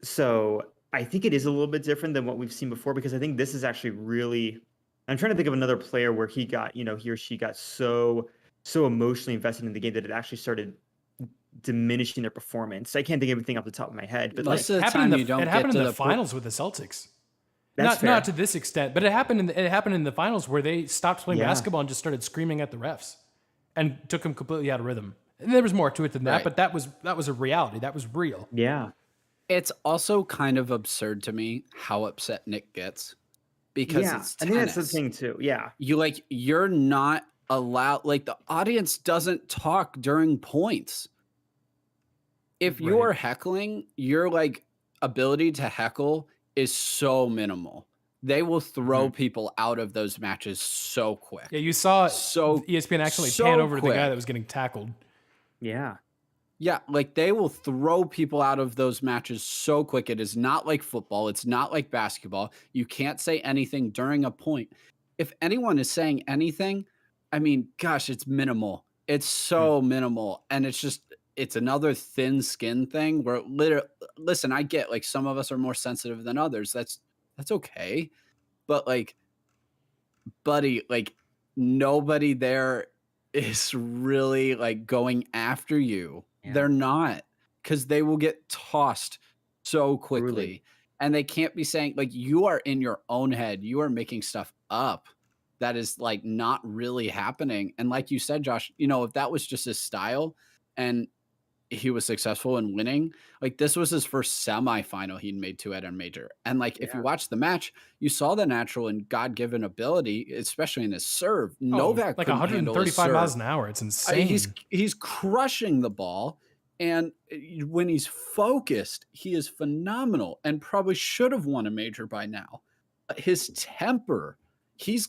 So I think it is a little bit different than what we've seen before because I think this is actually really. I'm trying to think of another player where he got, he or she got so emotionally invested in the game that it actually started diminishing their performance. I can't think of anything off the top of my head, but Most like of the time you don't it happened get in to the finals with the Celtics. that's Not fair. to this extent, but it happened in the finals where they stopped playing Yeah. basketball and just started screaming at the refs and took them completely out of rhythm. And there was more to it than that, Right. but that was a reality. That was real. Yeah. It's also kind of absurd to me how upset Nick gets because Yeah. it's I think that's the tennis. thing too. Yeah. You're not allowed, like the audience doesn't talk during points. If you're Right. heckling, your like ability to heckle is so minimal. They will throw people out of those matches so quick. Yeah, you saw So ESPN actually so pan over to the guy quick. that was getting tackled. Yeah. Yeah, like they will throw people out of those matches so quick. It is not like football. It's not like basketball. You can't say anything during a point. If anyone is saying anything, I mean, gosh, it's minimal. It's so minimal. And it's another thin skin thing where listen, I get like some of us are more sensitive than others. That's okay. But like, buddy, like nobody there is really like going after you. Yeah. They're not, because they will get tossed so quickly. Truly. And they can't be saying like you are in your own head. You are making stuff up that is like not really happening. And like you said, Josh, if that was just his style and he was successful in winning, like this was his first semifinal he'd made to at a major. And like if you watch the match, you saw the natural and God-given ability, especially in his serve. Novak like couldn't handle his 135 miles serve. an hour. It's insane. He's crushing the ball, and when he's focused, he is phenomenal and probably should have won a major by now. But his temper, he's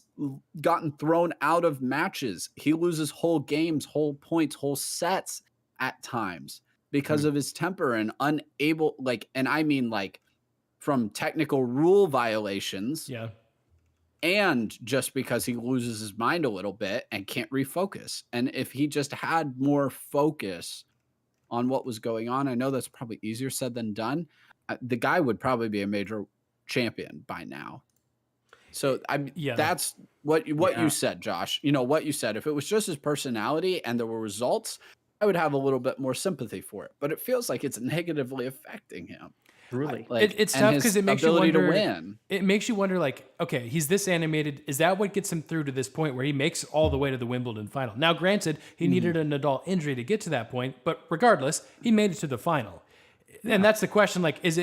gotten thrown out of matches. He loses whole games, whole points, whole sets at times because of his temper and unable, like, and I mean like from technical rule violations. Yeah. And just because he loses his mind a little bit and can't refocus. And if he just had more focus on what was going on, I know that's probably easier said than done. The guy would probably be a major champion by now. So that's what you said, Josh. What you said. If it was just his personality and there were results, I would have a little bit more sympathy for it. But it feels like it's negatively affecting him. Truly. It's tough because it makes you wonder. To win. It makes you wonder, like, okay, he's this animated. Is that what gets him through to this point where he makes all the way to the Wimbledon final? Now, granted, he needed a Nadal injury to get to that point, but regardless, he made it to the final. And that's the question: like, is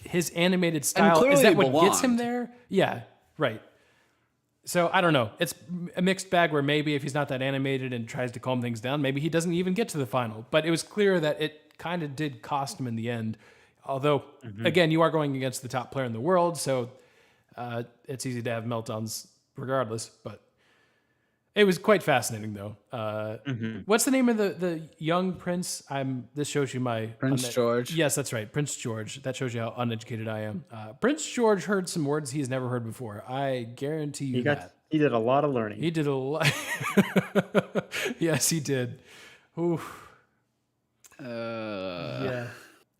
his animated style? Is that what gets him there? Yeah, right. So I don't know. It's a mixed bag where maybe if he's not that animated and tries to calm things down, maybe he doesn't even get to the final. But it was clear that it kind of did cost him in the end. Although, again, you are going against the top player in the world, so it's easy to have meltdowns regardless. But it was quite fascinating, though. What's the name of the young prince? This shows you my Prince George. Yes, that's right, Prince George. That shows you how uneducated I am. Prince George heard some words he's never heard before. I guarantee you that. He did a lot of learning. He did a lot. Yes, he did. Oof. Yeah.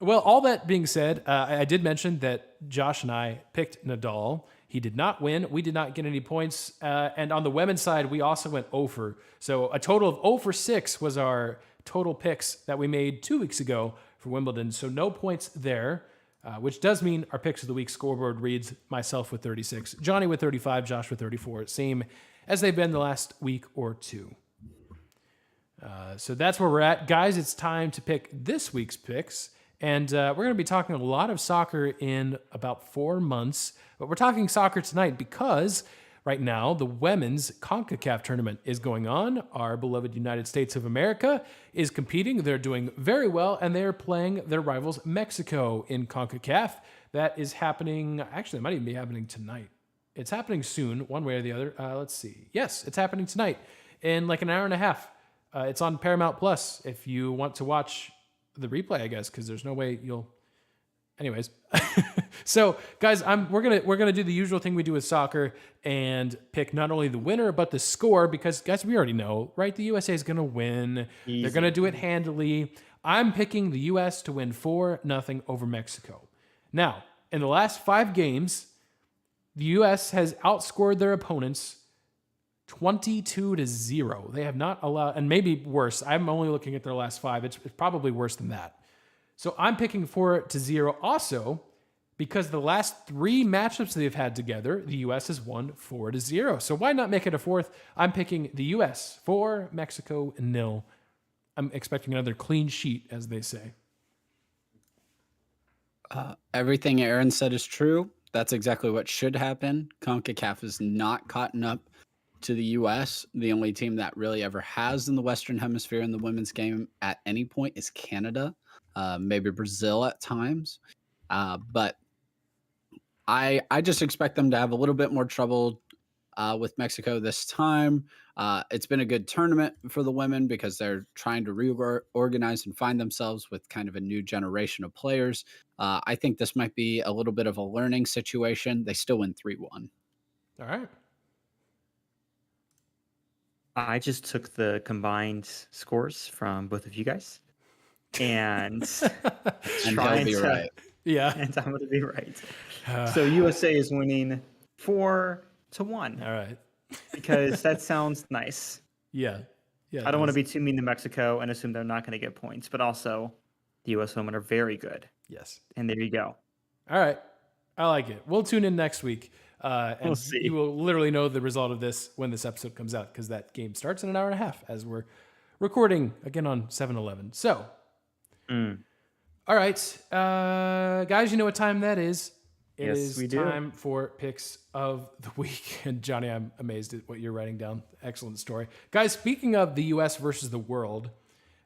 Well, all that being said, I did mention that Josh and I picked Nadal. He did not win. We did not get any points. And on the women's side, we also went 0 for. So a total of 0 for 6 was our total picks that we made 2 weeks ago for Wimbledon. So no points there, which does mean our picks of the week scoreboard reads myself with 36, Jonny with 35, Josh with 34. Same as they've been the last week or two. So that's where we're at. Guys, it's time to pick this week's picks. And we're going to be talking a lot of soccer in about 4 months. But we're talking soccer tonight because right now the women's CONCACAF tournament is going on. Our beloved United States of America is competing. They're doing very well, and they're playing their rivals Mexico in CONCACAF. That is happening. Actually, it might even be happening tonight. It's happening soon, one way or the other. Let's see. Yes, it's happening tonight in like an hour and a half. It's on Paramount Plus if you want to watch the replay, I guess, because there's no way you'll. Anyways, so guys, we're gonna do the usual thing we do with soccer and pick not only the winner but the score, because guys, we already know, right? The USA is gonna win. Easy. They're gonna do it handily. I'm picking the US to win 4-0 over Mexico. Now, in the last 5 games, the U.S. has outscored their opponents 22-0. They have not allowed, and maybe worse. I'm only looking at their last 5. It's probably worse than that. So I'm picking 4-0 also because the last 3 matchups they've had together, the U.S. has won 4-0. So why not make it a 4th? I'm picking the U.S. 4, Mexico 0. I'm expecting another clean sheet, as they say. Everything Aaron said is true. That's exactly what should happen. CONCACAF is not caught up to the U.S. The only team that really ever has in the Western Hemisphere in the women's game at any point is Canada, maybe Brazil at times. But I just expect them to have a little bit more trouble with Mexico this time. It's been a good tournament for the women because they're trying to reorganize and find themselves with kind of a new generation of players. I think this might be a little bit of a learning situation. They still win 3-1. All right. I just took the combined scores from both of you guys, and And trying he'll be to- right. Yeah. and I'm going to be right. So USA is winning 4-1 All right. because that sounds nice. Yeah. Yeah. I don't want to be too mean to Mexico and assume they're not going to get points, but also the U.S. women are very good. Yes. And there you go. All right. I like it. We'll tune in next week. And We'll see. you will literally know the result of this when this episode comes out because that game starts in an hour and a half as we're recording again on 7/11. So, all right. Guys, you know what time that is. It Yes, is we do. time for picks of the week. And Johnny, I'm amazed at what you're writing down. Excellent story. Guys, speaking of the U.S. versus the world,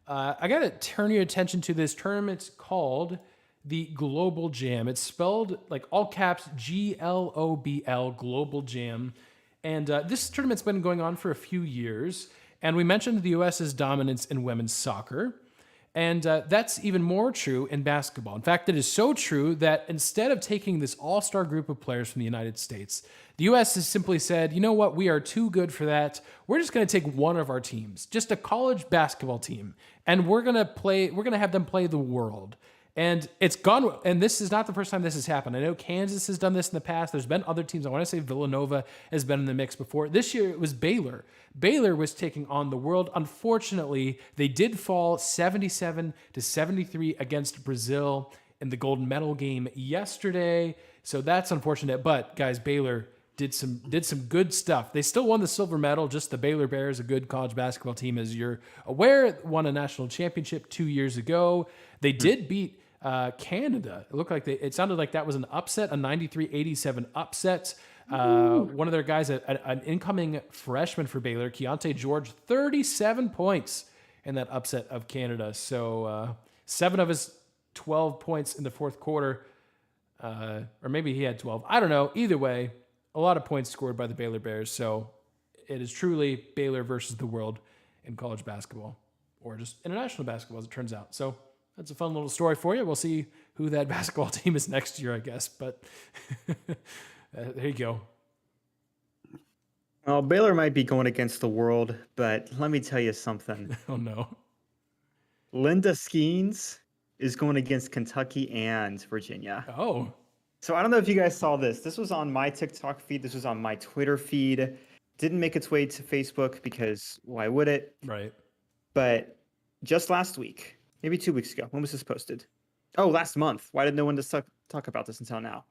I got to turn your attention to this tournament called the Global Jam. It's spelled like all caps GLOBL, Global Jam. And this tournament's been going on for a few years. And we mentioned the U.S.'s dominance in women's soccer. And that's even more true in basketball. In fact, it is so true that instead of taking this all-star group of players from the United States, the U.S. has simply said, you know what, we are too good for that. We're just going to take one of our teams, just a college basketball team, and we're going to have them play the world. And it's gone. And this is not the first time this has happened. I know Kansas has done this in the past. There's been other teams. I want to say Villanova has been in the mix before. This year it was Baylor. Baylor was taking on the world. Unfortunately, they did fall 77-73 against Brazil in the gold medal game yesterday. So that's unfortunate. But guys, Baylor did some good stuff. They still won the silver medal. Just the Baylor Bears, a good college basketball team, as you're aware, won a national championship 2 years ago. They did beat Canada. It sounded like that was an upset, a 93-87 upset. One of their guys, an incoming freshman for Baylor, Keontae George, 37 points in that upset of Canada. So 7 of his 12 points in the fourth quarter, or maybe he had 12. I don't know. Either way, a lot of points scored by the Baylor Bears. So it is truly Baylor versus the world in college basketball, or just international basketball, as it turns out. So that's a fun little story for you. We'll see who that basketball team is next year, I guess. But there you go. Well, Baylor might be going against the world, but let me tell you something. Oh, no. Linda Skeens is going against Kentucky and Virginia. Oh, So I don't know if you guys saw this. This was on my TikTok feed. This was on my Twitter feed. Didn't make its way to Facebook because why would it? right. But just last week, maybe 2 weeks ago, when was this posted? Oh, last month. Why did no one talk about this until now?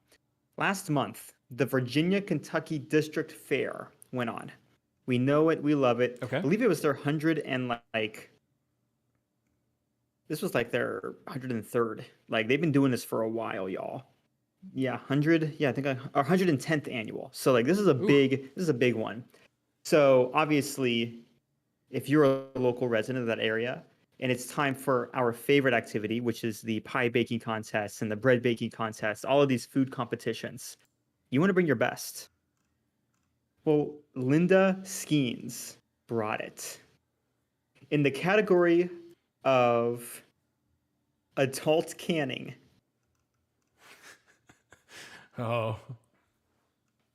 Last month, the Virginia-Kentucky District Fair went on. We know it. We love it. Okay. I believe it was their 100 and this was like their 103rd. Like they've been doing this for a while, y'all. Yeah, 100. Yeah, I think our 110th annual. So like this is a big one. So obviously, if you're a local resident of that area, and it's time for our favorite activity, which is the pie baking contest and the bread baking contest, all of these food competitions, you want to bring your best. Well, Linda Skeens brought it. In the category of adult canning, Oh,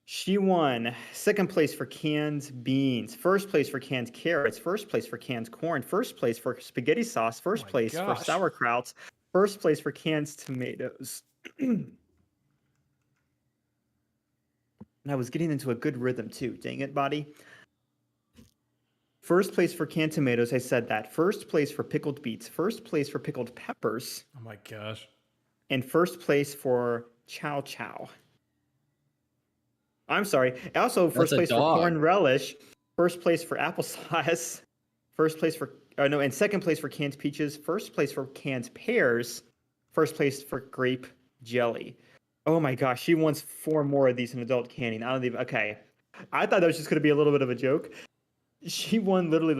she won second place for canned beans, first place for canned carrots, first place for canned corn, first place for spaghetti sauce, first my place for gosh. sauerkraut, first place for canned tomatoes. And I was getting into a good rhythm too. Dang it, body. First place for canned tomatoes, I said that. First place for pickled beets. First place for pickled peppers. Oh my gosh. And first place for chow chow. I'm sorry. Also, first place for corn relish. First place for applesauce. First place for and second place for canned peaches. First place for canned pears. First place for grape jelly. Oh my gosh, she wants 4 more of these in adult canning. I don't even. Okay, I thought that was just going to be a little bit of a joke. She won literally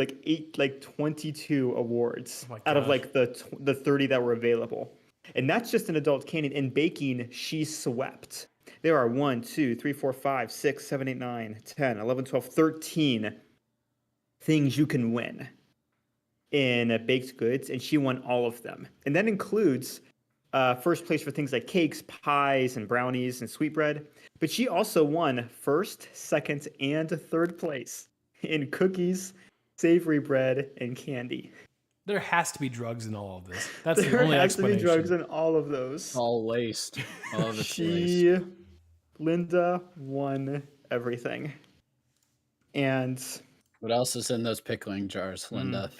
like 22 awards out of like the 30 that were available, and that's just an adult canning. In baking, she swept. There are 1, 2, 3, 4, 5, 6, 7, 8, 9, 10, 11, 12, 13 things you can win in baked goods, and she won all of them. And that includes first place for things like cakes, pies, and brownies, and sweetbread. But she also won first, second, and third place in cookies, savory bread, and candy. There has to be drugs in all of this. That's the only explanation. There has to be drugs in all of those. All laced. All of it's laced. Linda won everything. And what else is in those pickling jars, Linda?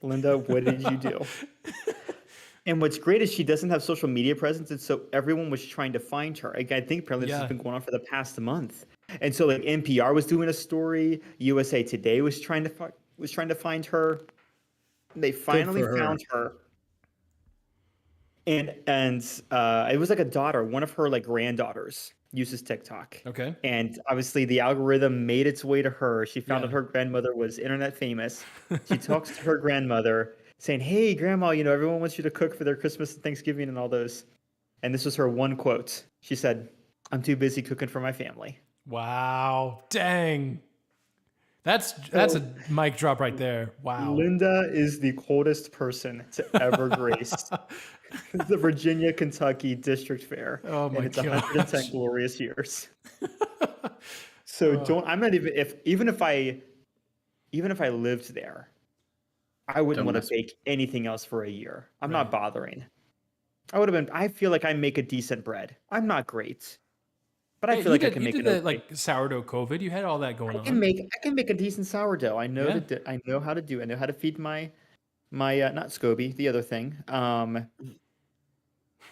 Linda, what did you do? And what's great is she doesn't have social media presence, and so everyone was trying to find her. I think apparently this has been going on for the past month. And so like NPR was doing a story, USA Today was trying to find her. They finally found her. And it was like a daughter, one of her like granddaughters uses TikTok. Okay. And obviously the algorithm made its way to her. She found out her grandmother was internet famous. She talks to her grandmother saying, "Hey, grandma, everyone wants you to cook for their Christmas and Thanksgiving and all those." And this was her one quote. She said, "I'm too busy cooking for my family." Wow. Dang. That's a mic drop right there. Wow. Linda is the coldest person to ever grace the Virginia, Kentucky District Fair. Oh my and it's gosh. 110 glorious years. So I'm not even if I lived there, I wouldn't want to bake anything else for a year. I'm not bothering. I feel like I make a decent bread. I'm not great. But I feel like I can make it like sourdough COVID. You had all that going on. I can make a decent sourdough. I know I know how to do. I know how to feed my not SCOBY, the other thing.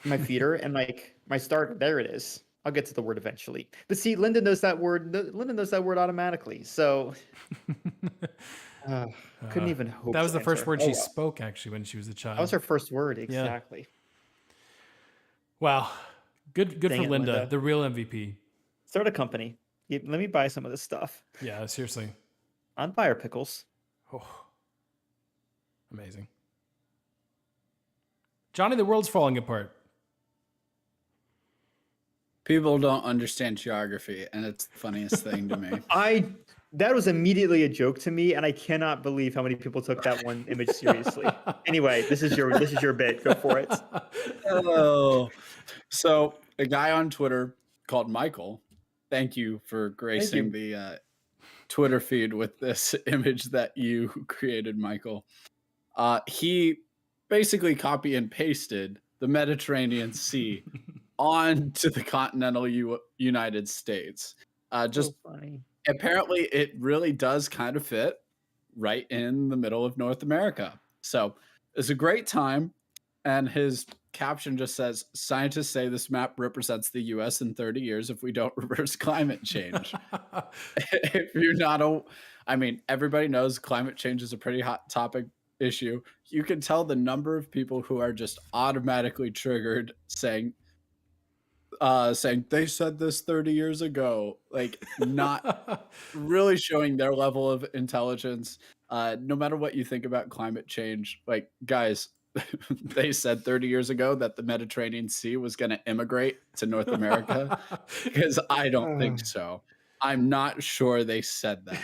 My feeder and like my starter. There it is. I'll get to the word eventually. But see, Linda knows that word. Linda knows that word automatically. So couldn't even hope. That was the first word she spoke actually when she was a child. That was her first word, exactly. Yeah. Wow. Good for Linda, the real MVP. Start a company. Let me buy some of this stuff. Yeah, seriously. I'd buy her pickles. Oh, amazing. Jonny, the world's falling apart. People don't understand geography, and it's the funniest thing to me. That was immediately a joke to me, and I cannot believe how many people took that one image seriously. Anyway, this is your bit. Go for it. Oh, so a guy on Twitter called Michael. Thank you for gracing the Twitter feed with this image that you created, Michael. He basically copy and pasted the Mediterranean Sea onto the continental United States. Just so funny. Apparently, it really does kind of fit right in the middle of North America. So it's a great time. And his caption just says, "Scientists say this map represents the U.S. in 30 years if we don't reverse climate change." If you're not everybody knows climate change is a pretty hot topic issue. You can tell the number of people who are just automatically triggered saying they said this 30 years ago, like not really showing their level of intelligence. No matter what you think about climate change, like guys, they said 30 years ago that the Mediterranean Sea was going to immigrate to North America, because I don't think so. I'm not sure they said that.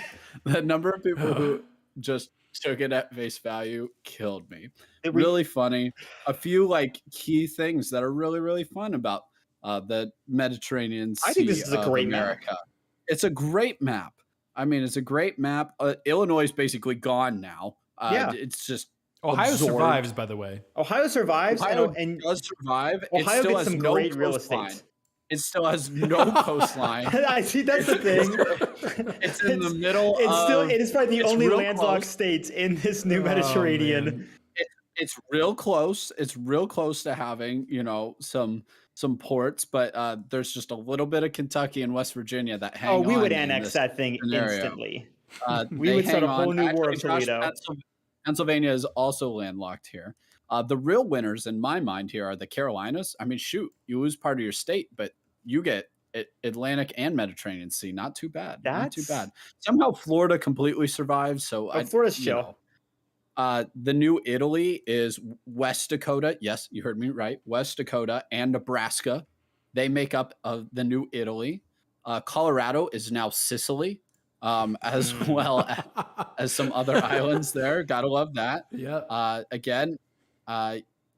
The number of people who just took it at face value killed me. Really funny. A few like key things that are really, really fun about the Mediterranean Sea. I think this is a great America. map. It's a great map. I mean, it's a great map. Illinois is basically gone now. It's just Ohio survives, by the way. Ohio survives. Ohio does survive. Ohio it still gets has some no great real estate. coastline. It still has no coastline. I see. That's the thing. It's in the middle. It is probably the it's only real landlocked close. state in this new Oh, Mediterranean. man. It's real close. It's real close to having, some ports, but there's just a little bit of Kentucky and West Virginia that hang Oh, we would on in annex this that thing scenario. instantly. We They would start hang a whole on. new war Actually, of Josh, Toledo. Pennsylvania is also landlocked here. The real winners in my mind here are the Carolinas. I mean, shoot, you lose part of your state, but you get Atlantic and Mediterranean Sea. Not too bad. Not too That's bad. Somehow Florida completely survived. So Florida's chill. The new Italy is West Dakota. Yes, you heard me right. West Dakota and Nebraska. They make up the new Italy. Colorado is now Sicily, as well as some other islands there. Gotta love that. Yeah. Again,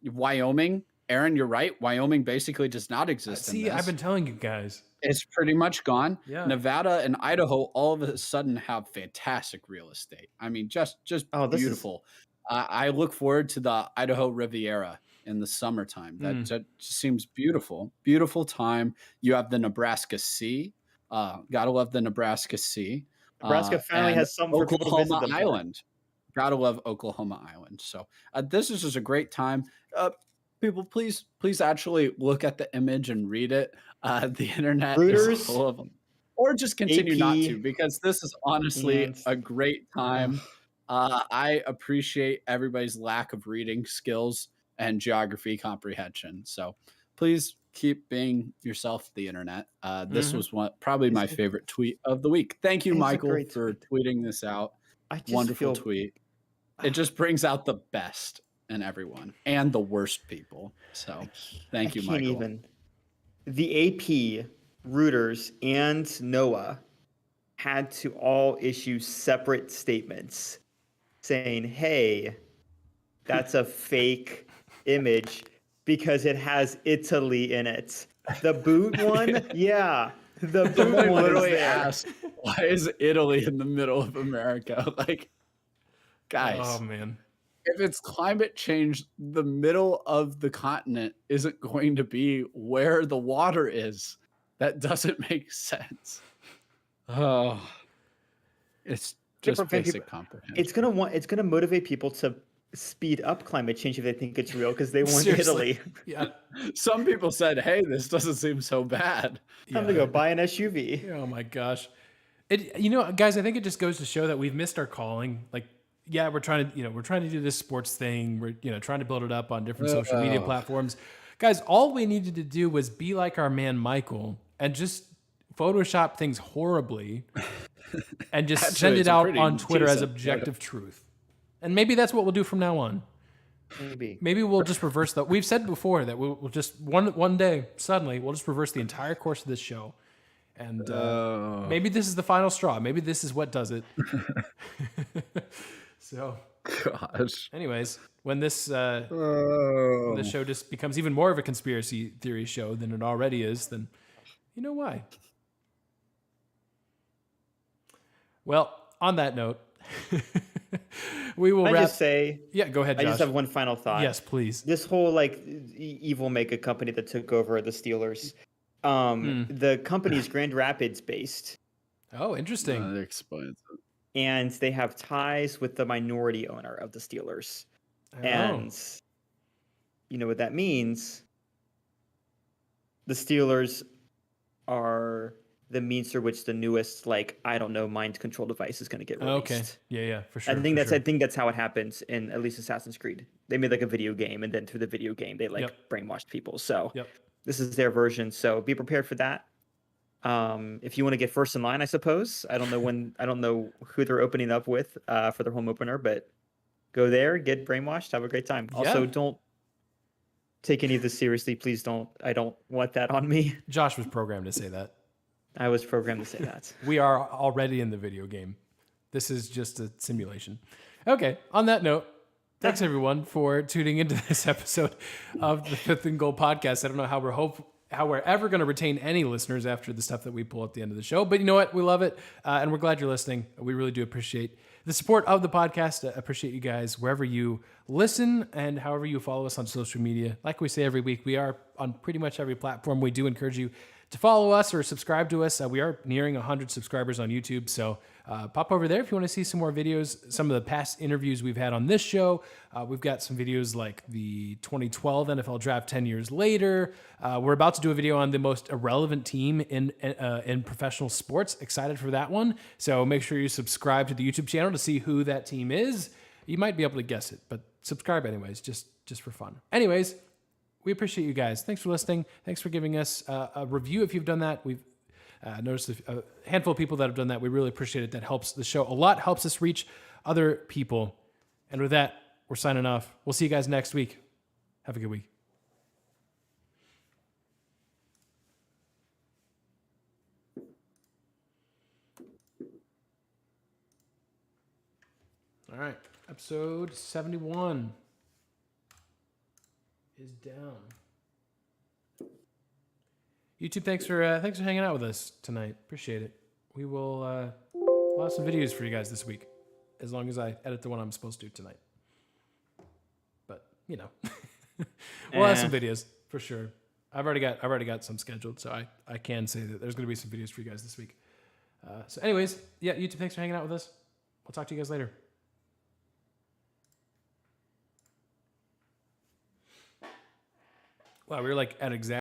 Wyoming. Aaron, you're right. Wyoming basically does not exist in See, this. I've been telling you guys. It's pretty much gone. Yeah. Nevada and Idaho all of a sudden have fantastic real estate. I mean, just beautiful. I look forward to the Idaho Riviera in the summertime. That just seems beautiful. Beautiful time. You have the Nebraska Sea. Gotta love the Nebraska Sea. Nebraska finally has something for people to visit Oklahoma them for. Island. Gotta love Oklahoma Island. So this is just a great time. People, please actually look at the image and read it. The internet is full of them. Or just continue not to, because this is honestly a great time. I appreciate everybody's lack of reading skills and geography comprehension. So please keep being yourself, the internet. This was probably my favorite tweet of the week. Thank you, Michael, for tweeting this out. Wonderful tweet. It just brings out the best in everyone and the worst people. So thank you, Michael. The AP, Reuters, and NOAA had to all issue separate statements saying, hey, that's a fake image because it has Italy in it. The boot one? Yeah. The boot one literally is there. asked, why is Italy in the middle of America? Like, guys. Oh, man. If it's climate change, the middle of the continent isn't going to be where the water is. That doesn't make sense. Oh, it's just basic comprehension. It's gonna motivate people to speed up climate change if they think it's real because they want Italy. Yeah. Some people said, "Hey, this doesn't seem so bad. Time to go buy an SUV." Oh my gosh. Guys, I think it just goes to show that we've missed our calling. Like, yeah, we're trying to do this sports thing. We're, trying to build it up on different social media platforms. Guys, all we needed to do was be like our man Michael and just Photoshop things horribly and just send it out on Twitter as objective truth. And maybe that's what we'll do from now on. Maybe we'll just reverse that. We've said before that we'll just one day suddenly we'll just reverse the entire course of this show. And maybe this is the final straw. Maybe this is what does it. So, gosh. Anyways, when this show just becomes even more of a conspiracy theory show than it already is, then you know why. Well, on that note, we will just say, yeah, go ahead, Josh. I just have one final thought. Yes, please. This whole evil mega company that took over the Steelers, the company is Grand Rapids based. Oh, interesting. That explains it. And they have ties with the minority owner of the Steelers. Oh. And you know what that means? The Steelers are the means through which the newest, mind control device is going to get released. Okay. Yeah, for sure. I think that's how it happens in at least Assassin's Creed. They made a video game, and then through the video game, they brainwashed people. So this is their version. So be prepared for that. If you want to get first in line, I suppose. I don't know who they're opening up with for their home opener, but go there, get brainwashed, have a great time. Also, don't take any of this seriously. Please don't. I don't want that on me. Josh was programmed to say that. I was programmed to say that. We are already in the video game. This is just a simulation. Okay, on that note, thanks everyone for tuning into this episode of the Fifth and Goal podcast. I don't know how we're ever going to retain any listeners after the stuff that we pull at the end of the show. But you know what? We love it. And we're glad you're listening. We really do appreciate the support of the podcast. I appreciate you guys wherever you listen and however you follow us on social media. Like we say every week, we are on pretty much every platform. We do encourage you to follow us or subscribe to us. We are nearing 100 subscribers on YouTube, so pop over there if you want to see some more videos, some of the past interviews we've had on this show. We've got some videos like the 2012 NFL Draft 10 years later. We're about to do a video on the most irrelevant team in professional sports. Excited for that one. So make sure you subscribe to the YouTube channel to see who that team is. You might be able to guess it, but subscribe anyways, just for fun. Anyways, we appreciate you guys. Thanks for listening. Thanks for giving us a review if you've done that. We've noticed a handful of people that have done that. We really appreciate it. That helps the show a lot, helps us reach other people. And with that, we're signing off. We'll see you guys next week. Have a good week. All right. Episode 71 is down. YouTube, thanks for hanging out with us tonight. Appreciate it. We'll have some videos for you guys this week, as long as I edit the one I'm supposed to tonight. But you know, we'll have some videos for sure. I've already got some scheduled, so I can say that there's going to be some videos for you guys this week. So, anyways, yeah, YouTube, thanks for hanging out with us. We'll talk to you guys later. Wow, we were like at exact.